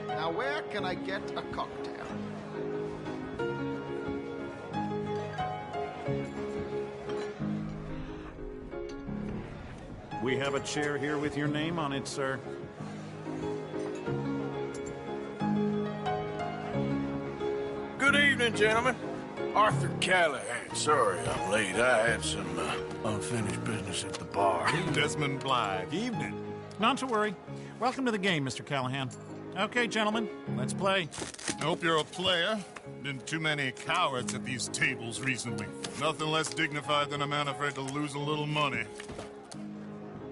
Now where can I get a cocktail? We have a chair here with your name on it, sir. Good evening, gentlemen. Arthur Callahan. Sorry I'm late. I had some unfinished business at the bar. Desmond Blythe. Evening. Not to worry. Welcome to the game, Mr. Callahan. Okay, gentlemen, let's play. Hope you're a player. Been too many cowards at these tables recently. Nothing less dignified than a man afraid to lose a little money.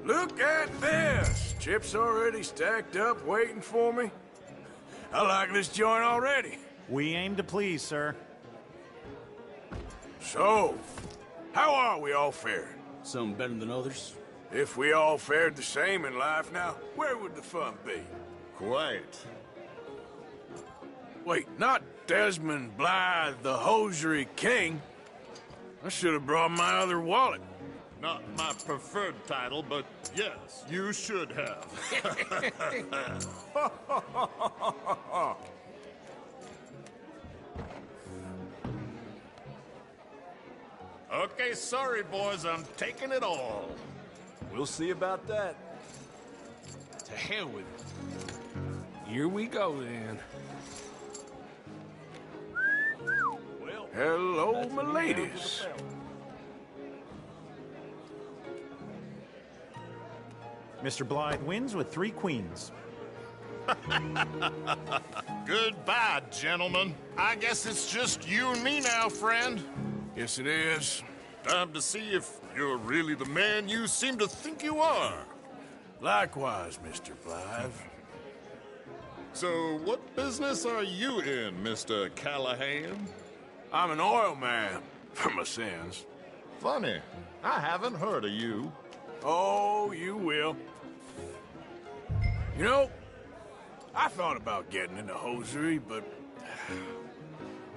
Look at this! Chips already stacked up, waiting for me. I like this joint already. We aim to please, sir. So, how are we all faring? Some better than others. If we all fared the same in life now, where would the fun be? Quiet. Wait, not Desmond Blythe, the hosiery king. I should have brought my other wallet. Not my preferred title, but yes, you should have. Okay, sorry, boys, I'm taking it all. We'll see about that. To hell with it. Here we go, then. Well, hello, my ladies. Mr. Blythe wins with 3 queens. Goodbye, gentlemen. I guess it's just you and me now, friend. Yes, it is. Time to see if you're really the man you seem to think you are. Likewise, Mr. Blythe. So, what business are you in, Mr. Callahan? I'm an oil man, for my sins. Funny. I haven't heard of you. Oh, you will. You know, I thought about getting into hosiery, but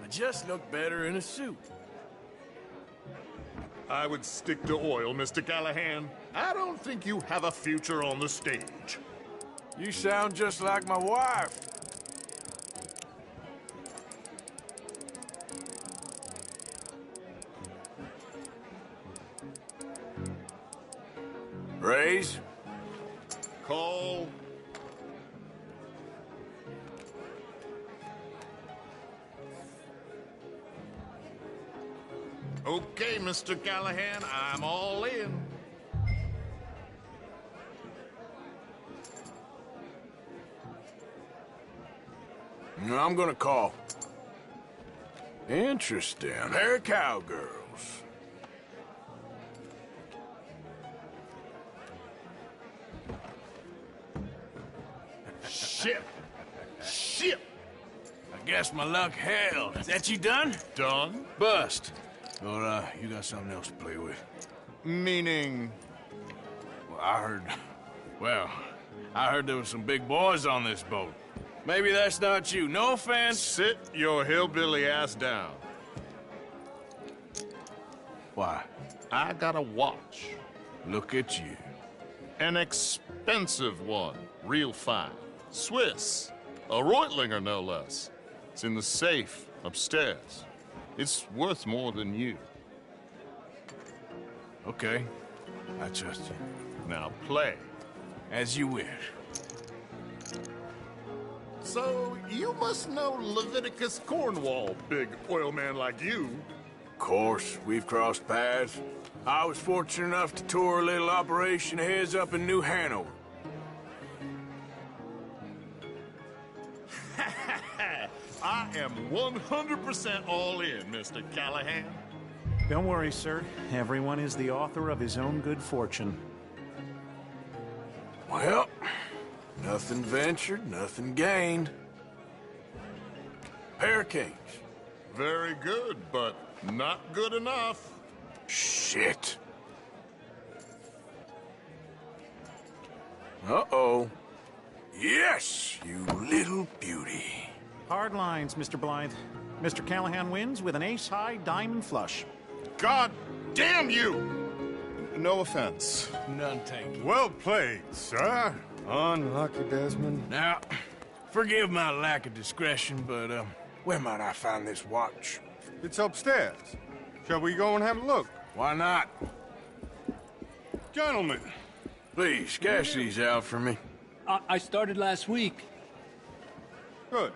I just look better in a suit. I would stick to oil, Mr. Callahan. I don't think you have a future on the stage. You sound just like my wife. Raise. Call. Okay, Mr. Callahan, I'm all in. I'm gonna call. Interesting. They're cowgirls. Shit! Shit! I guess my luck held. Is that you done? Done? Bust. Or, you got something else to play with? Meaning? Well, I heard there was some big boys on this boat. Maybe that's not you. No offense. Sit your hillbilly ass down. Why? I got a watch. Look at you. An expensive one. Real fine. Swiss. A Reutlinger, no less. It's in the safe upstairs. It's worth more than you. Okay. I trust you. Now play. As you wish. So, you must know Leviticus Cornwall, big oil man like you. Of course, we've crossed paths. I was fortunate enough to tour a little operation of his up in New Hanover. I am 100% all in, Mr. Callahan. Don't worry, sir. Everyone is the author of his own good fortune. Well, nothing ventured, nothing gained. Pear cakes. Very good, but not good enough. Shit. Uh-oh. Yes, you little beauty. Hard lines, Mr. Blythe. Mr. Callahan wins with an ace-high diamond flush. God damn you! No offense. None taken. Well played, sir. Unlucky, Desmond. Now, forgive my lack of discretion, but, where might I find this watch? It's upstairs. Shall we go and have a look? Why not? Gentlemen. Please, cash these out for me. I started last week. Good.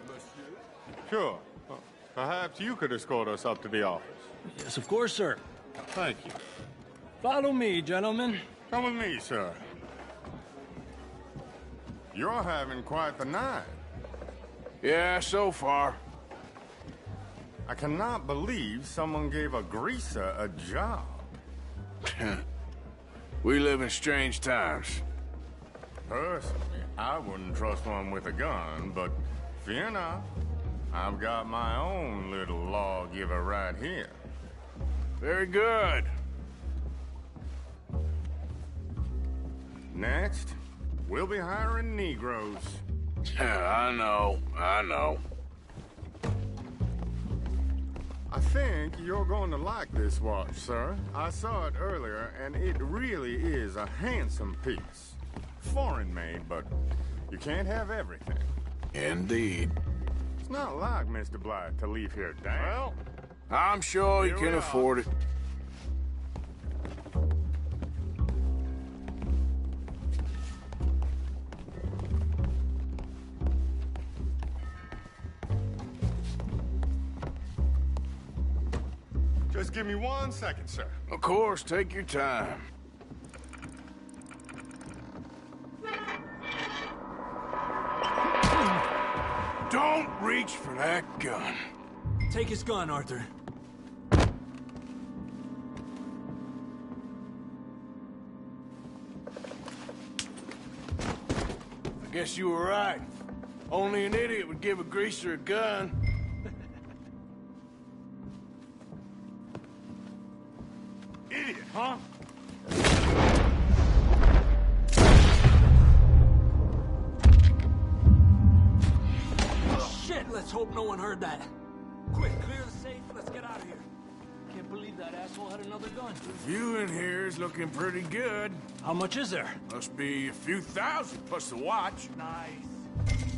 Sure. Perhaps you could escort us up to the office. Yes, of course, sir. Thank you. Follow me, gentlemen. Come with me, sir. You're having quite the night. Yeah, so far. I cannot believe someone gave a greaser a job. We live in strange times. Personally, I wouldn't trust one with a gun, but fear not. I've got my own little lawgiver right here. Very good. Next, we'll be hiring Negroes. I know. I think you're going to like this watch, sir. I saw it earlier, and it really is a handsome piece. Foreign made, but you can't have everything. Indeed. It's not like Mr. Blythe to leave here down. Well, I'm sure you can afford it. Just give me 1 second, sir. Of course, take your time. Don't reach for that gun. Take his gun, Arthur. I guess you were right. Only an idiot would give a greaser a gun. Idiot, huh? Let's hope no one heard that. Quick, clear the safe. Let's get out of here. Can't believe that asshole had another gun. The view in here is looking pretty good. How much is there? Must be a few thousand plus the watch. Nice.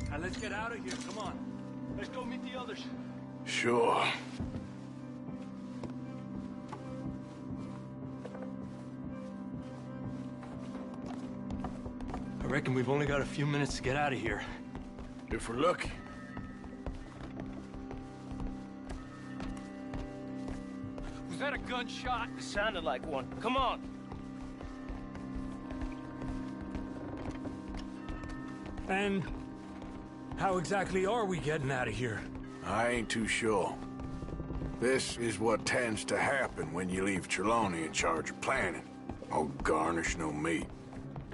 Now let's get out of here. Come on. Let's go meet the others. Sure. I reckon we've only got a few minutes to get out of here. If we're lucky. Was that a gunshot? It sounded like one. Come on. And how exactly are we getting out of here? I ain't too sure. This is what tends to happen when you leave Trelawney in charge of planning. No garnish, no meat.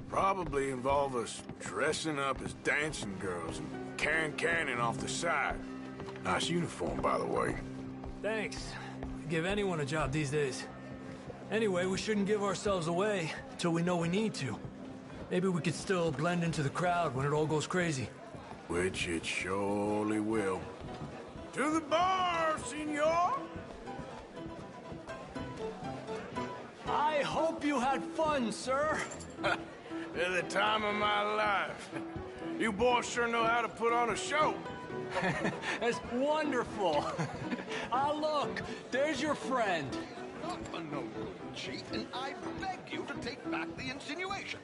Probably involve us dressing up as dancing girls and carrying cannon off the side. Nice uniform, by the way. Thanks. I'd give anyone a job these days. Anyway, we shouldn't give ourselves away till we know we need to. Maybe we could still blend into the crowd when it all goes crazy. Which it surely will. To the bar, senor! I hope you had fun, sir. At the time of my life. You boys sure know how to put on a show. That's wonderful. Look, there's your friend. Not a no good cheat, and I beg you to take back the insinuation.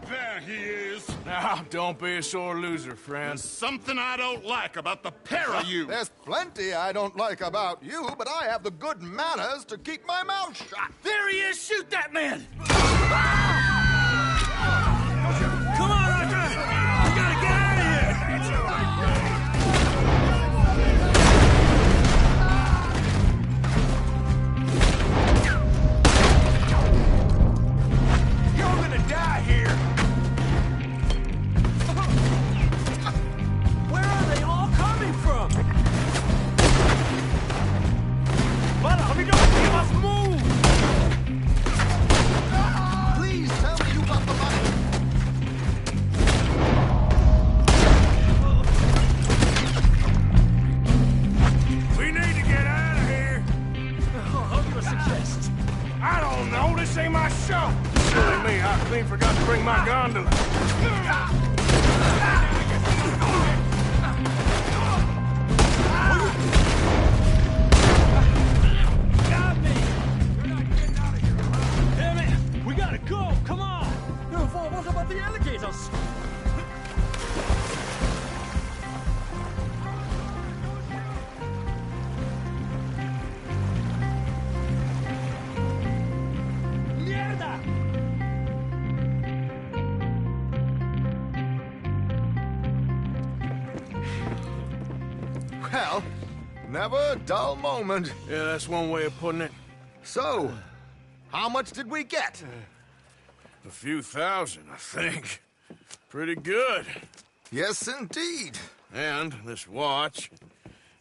There he is. Now, don't be a sore loser, friend. There's something I don't like about the pair of you. There's plenty I don't like about you, but I have the good manners to keep my mouth shut. There he is! Shoot that man! Come on, Arthur! We gotta get out of here! You're gonna die here. Where are they all coming from? Well, we don't must move! Please tell me you got the money. We need to get out of here. How do you suggest? I don't know. This ain't my show. Silly me, I clean forgot to bring my gondola. Got me! You're not getting out of here, huh? Damn it! We gotta go! Come on! What about the alligators? Mierda! Well, never a dull moment. Yeah, that's one way of putting it. So, how much did we get? A few thousand, I think. Pretty good. Yes, indeed. And this watch,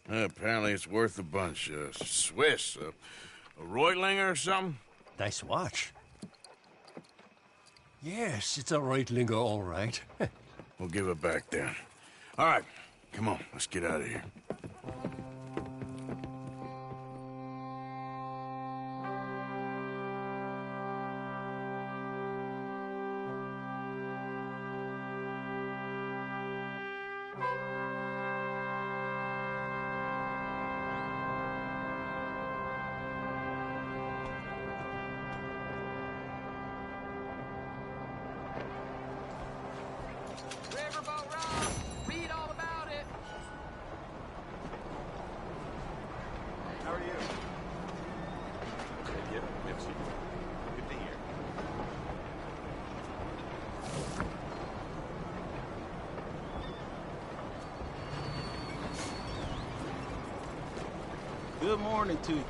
apparently it's worth a bunch. Swiss, a Reutlinger or something? Nice watch. Yes, it's a Reutlinger, all right. We'll give it back then. All right, come on, let's get out of here. Riverboat Rock! Read all about it! How are you? Yep, merci. Good to hear. Good morning to you.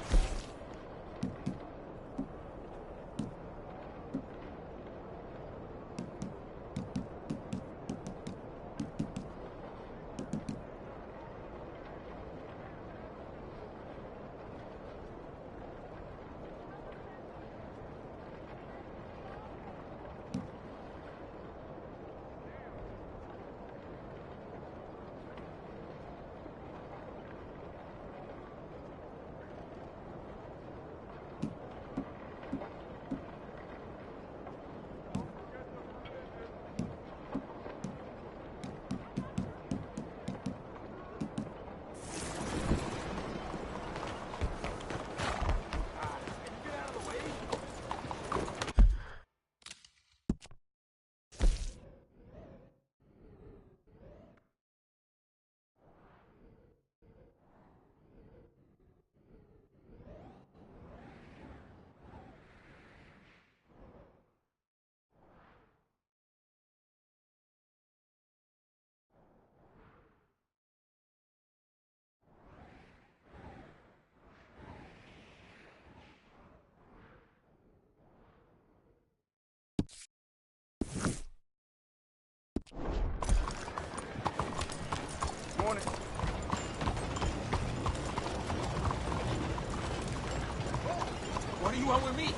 You want with me?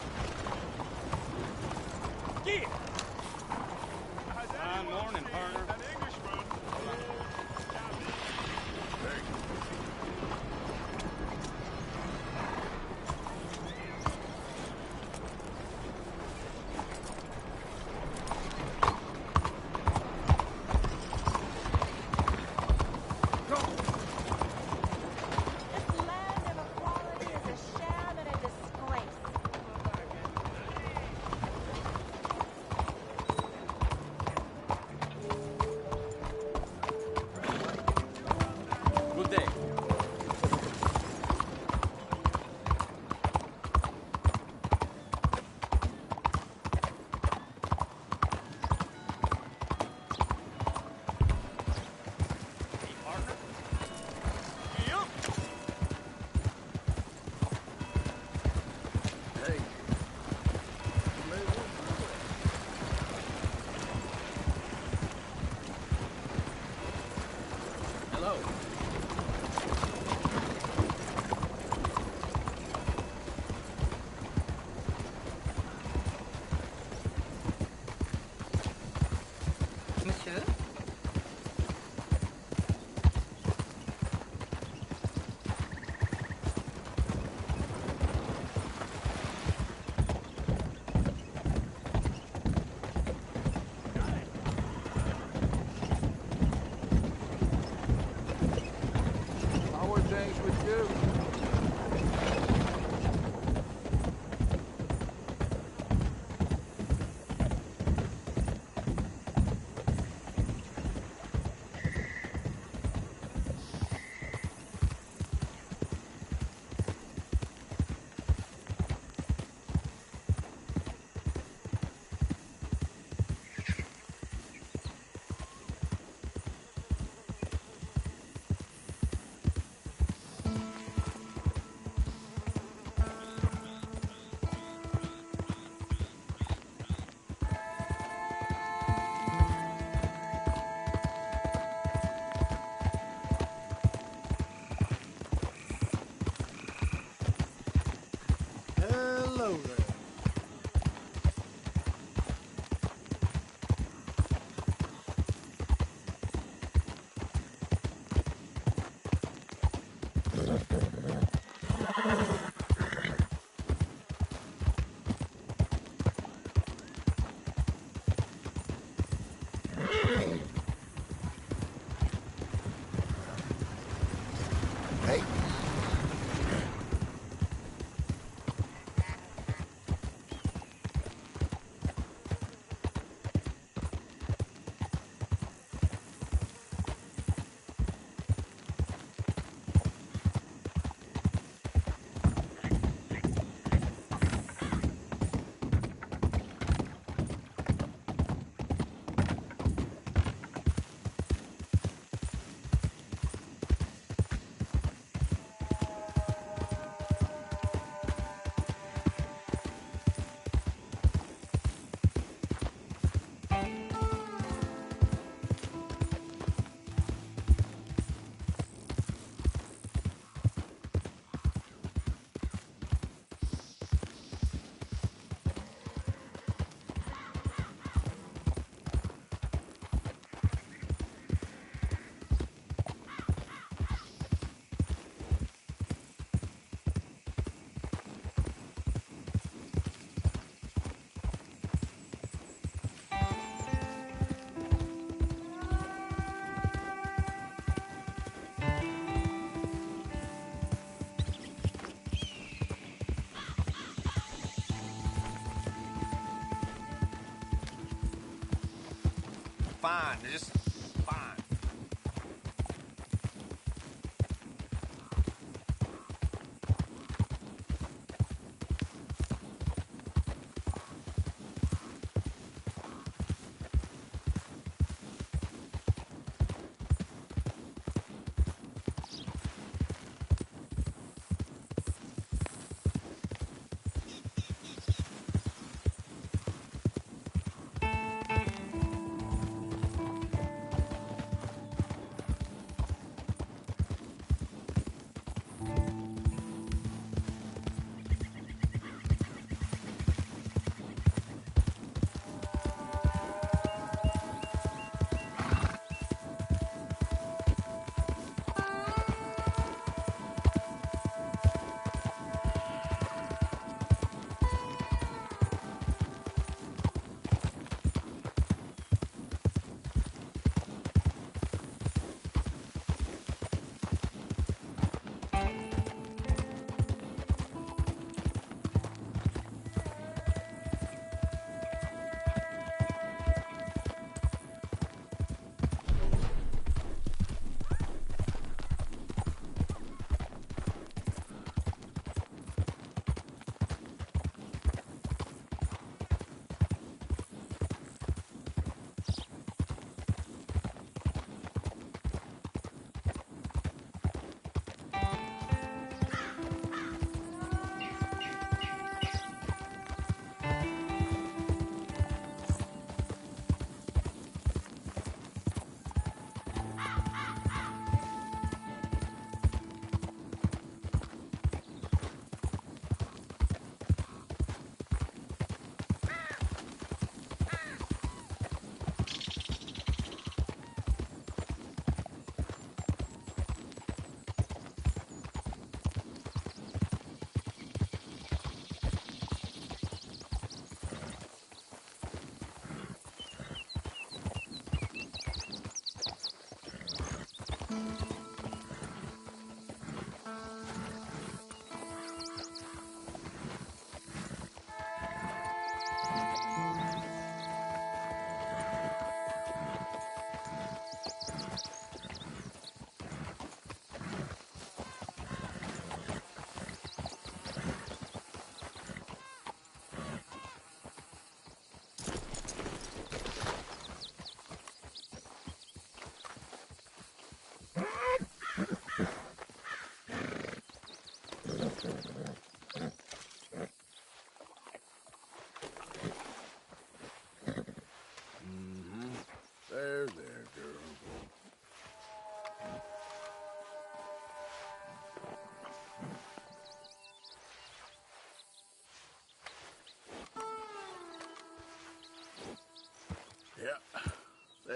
Yeah. Morning, partner. Good day. Hello. Monsieur? How are things with you? Hello there. Hey. Fine, they're just fine.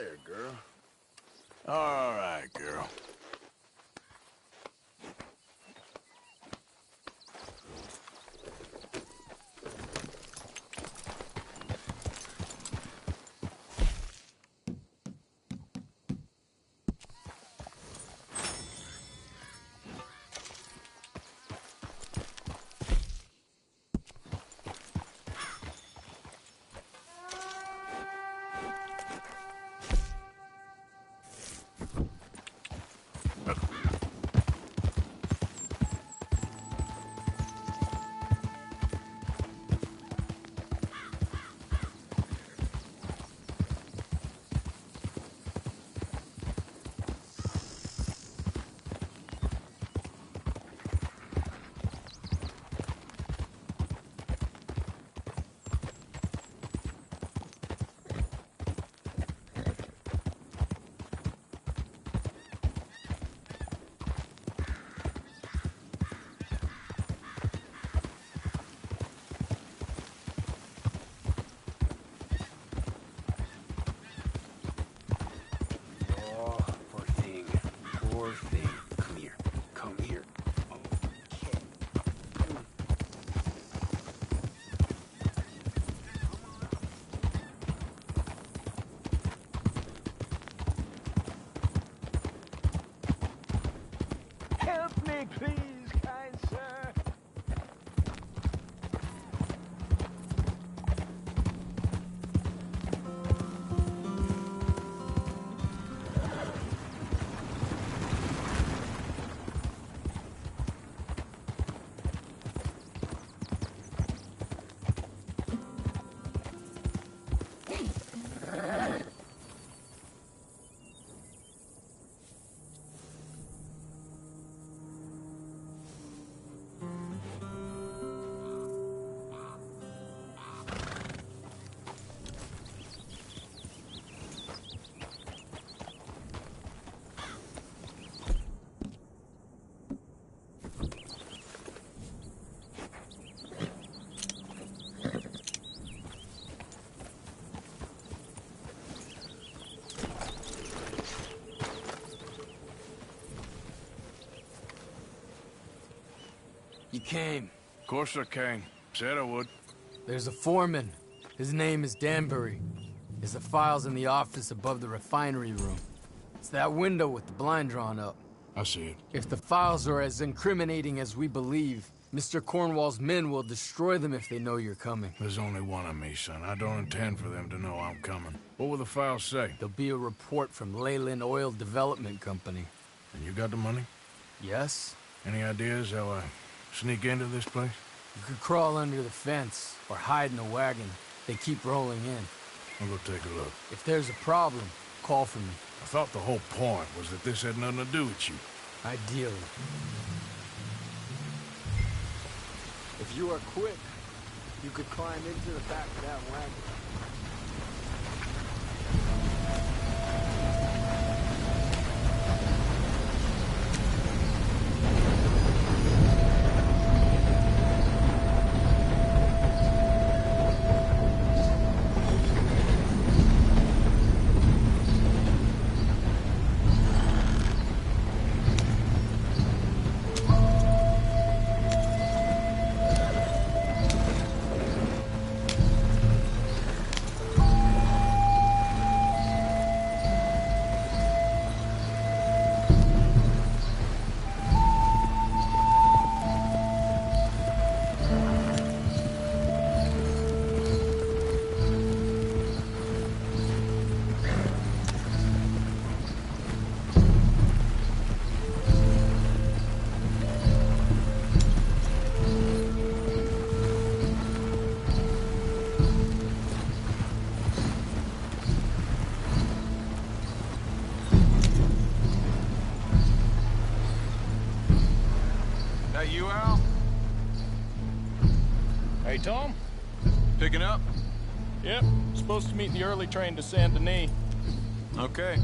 There, girl. All right, girl. Help me, please, kind sir. You came. Of course I came. Said I would. There's a foreman. His name is Danbury. There's the files in the office above the refinery room. It's that window with the blind drawn up. I see it. If the files are as incriminating as we believe, Mr. Cornwall's men will destroy them if they know you're coming. There's only one of me, son. I don't intend for them to know I'm coming. What will the files say? There'll be a report from Leyland Oil Development Company. And you got the money? Yes? Any ideas how I sneak into this place? You could crawl under the fence or hide in a wagon. They keep rolling in. I'll go take a look. If there's a problem, call for me. I thought the whole point was that this had nothing to do with you. Ideally. If you are quick, you could climb into the back of that wagon. You, Al? Hey, Tom? Picking up? Yep. Supposed to meet the early train to Saint Denis. Okay.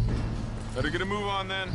Better get a move on then.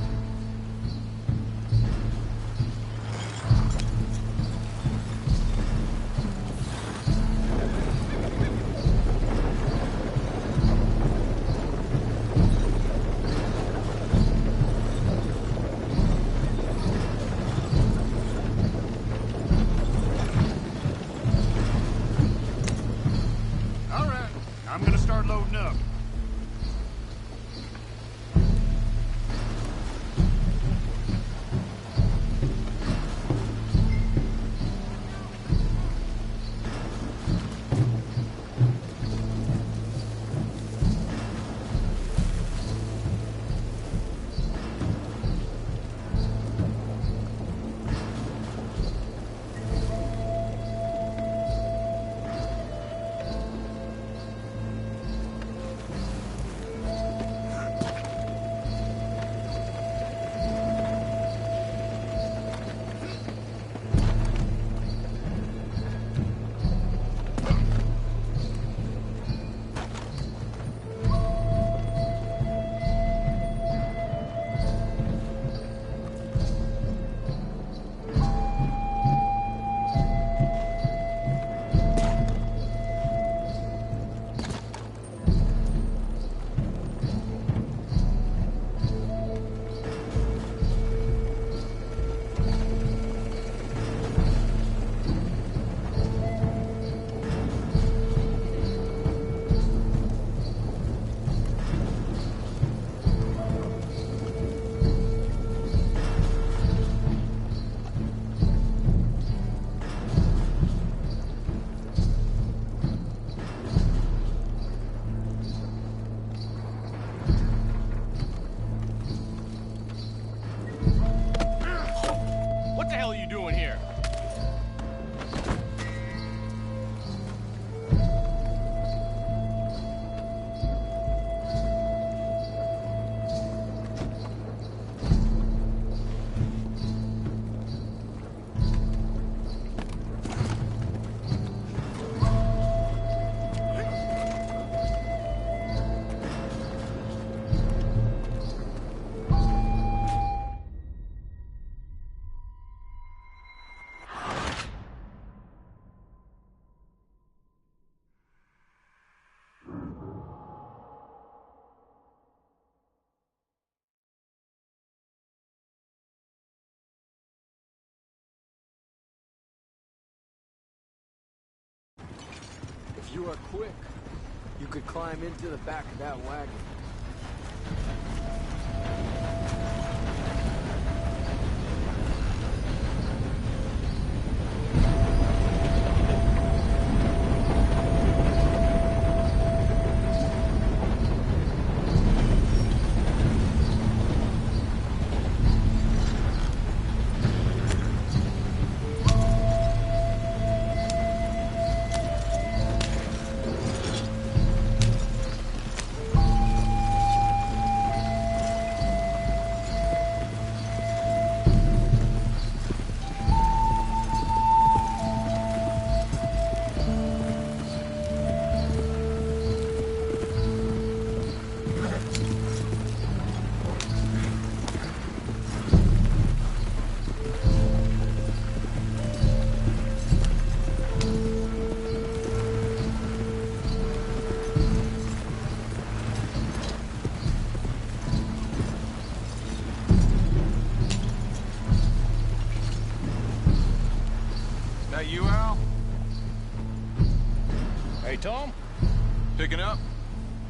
If you are quick, you could climb into the back of that wagon. That you, Al? Hey, Tom? Picking up?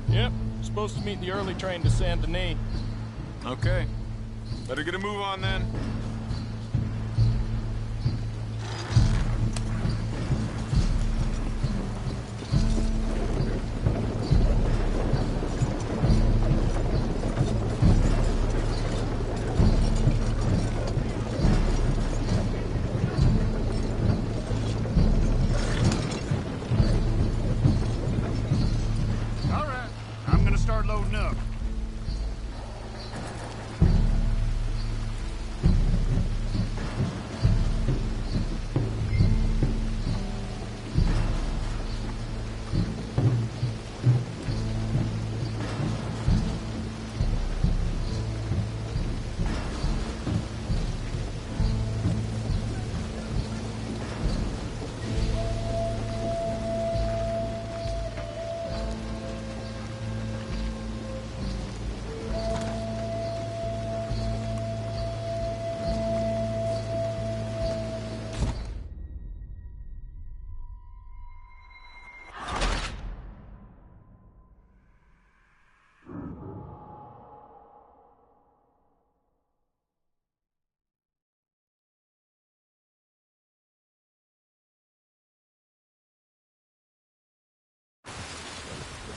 Yep. Supposed to meet the early train to Saint Denis. Okay. Better get a move on then. All right, I'm gonna start loading up.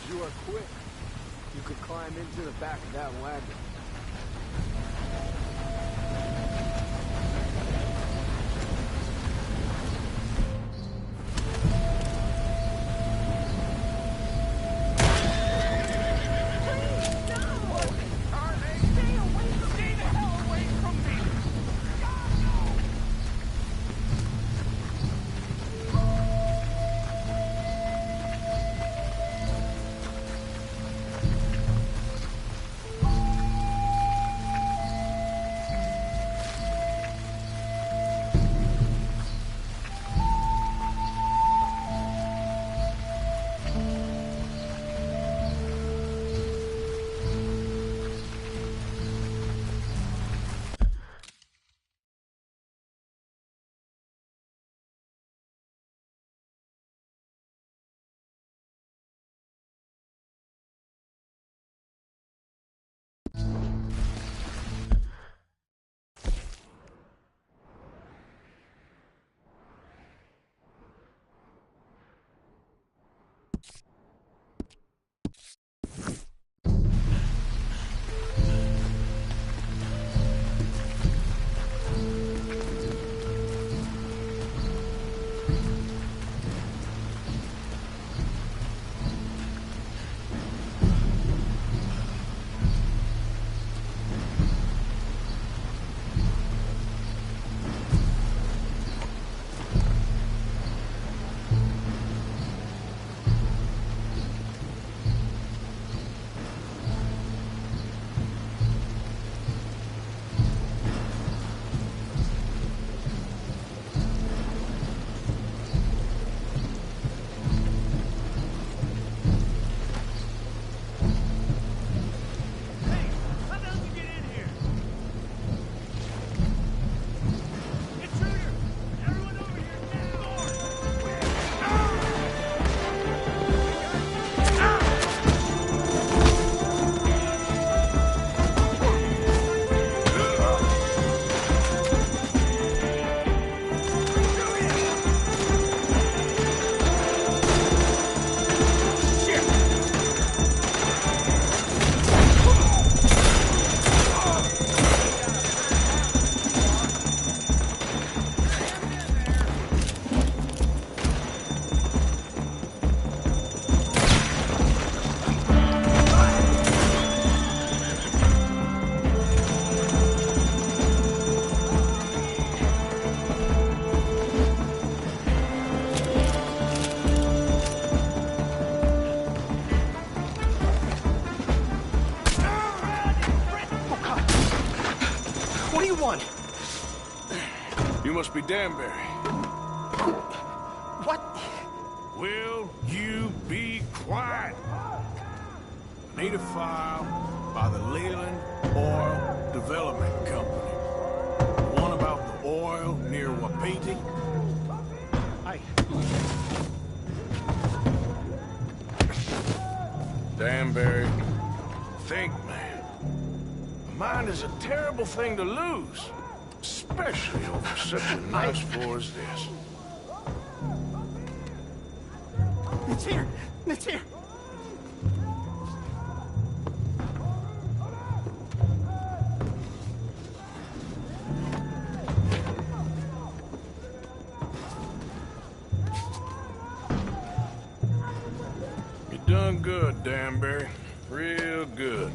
If you are quick, you could climb into the back of that wagon. What do you want? You must be Danbury. What? Will you be quiet? I need a file by the Leland Oil Development Company. The one about the oil near Wapiti. Danbury, think, man. A mind is a terrible thing to lose, especially over such a nice floor as this. It's here! It's here! You done good, Danbury. Real good.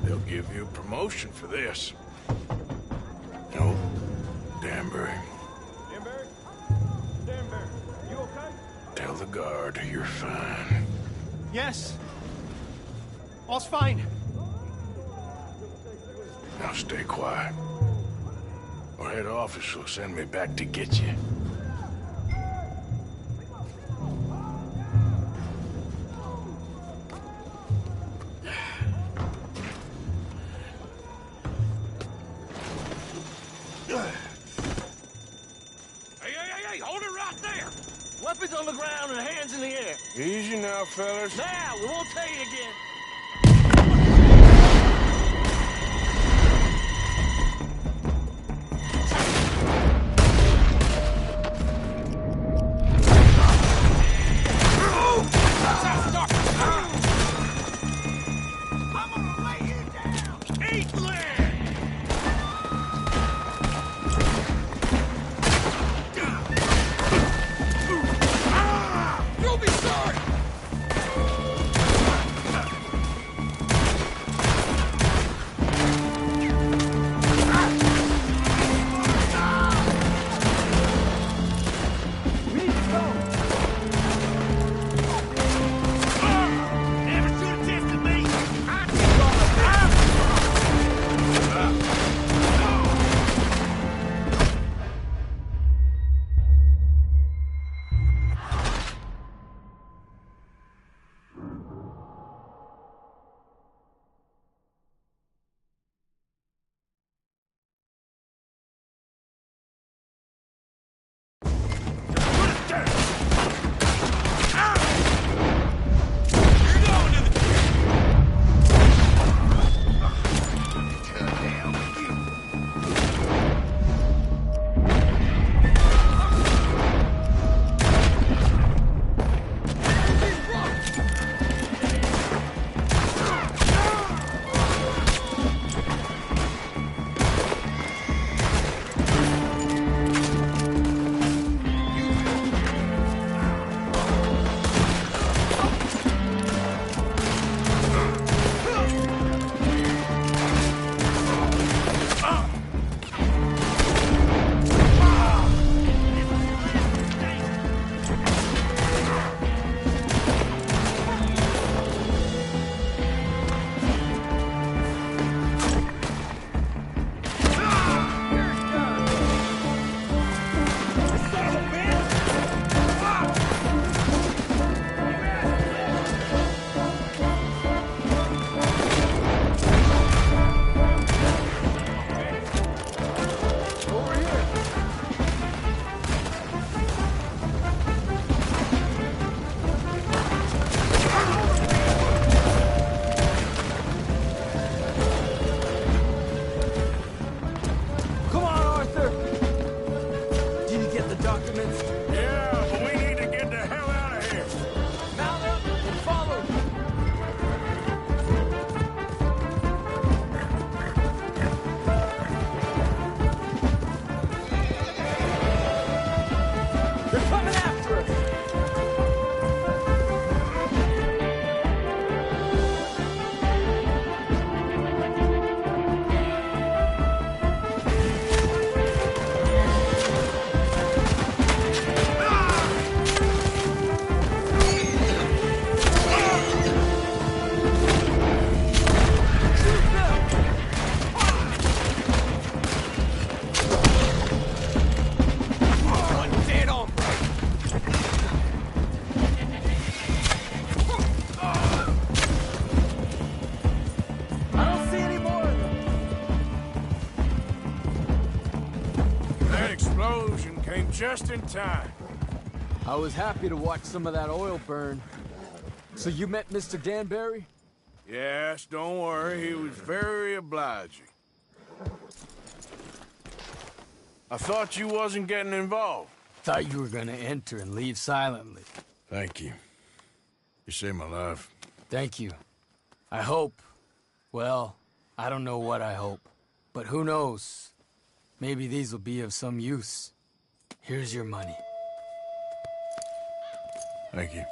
They'll give you a promotion for this. No, Danbury. Danbury? Danbury, you okay? Tell the guard you're fine. Yes. All's fine. Now stay quiet. Or head office will send me back to get you. Hey, hold it right there! Weapons on the ground and hands in the air. Easy now, fellas. Now, we won't tell you again. I'm gonna lay you down! Eat lead! You'll be sorry! explosion came just in time. I was happy to watch some of that oil burn. So you met Mr. Danbury? Yes, don't worry, he was very obliging. I thought you wasn't getting involved. Thought you were gonna enter and leave silently. Thank you. You saved my life. Thank you. I hope. Well, I don't know what I hope. But who knows? Maybe these will be of some use. Here's your money. Thank you.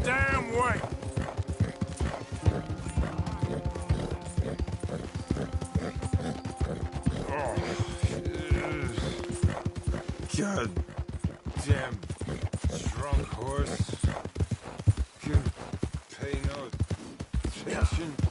damn way! God damn drunk horse. Can pay no attention.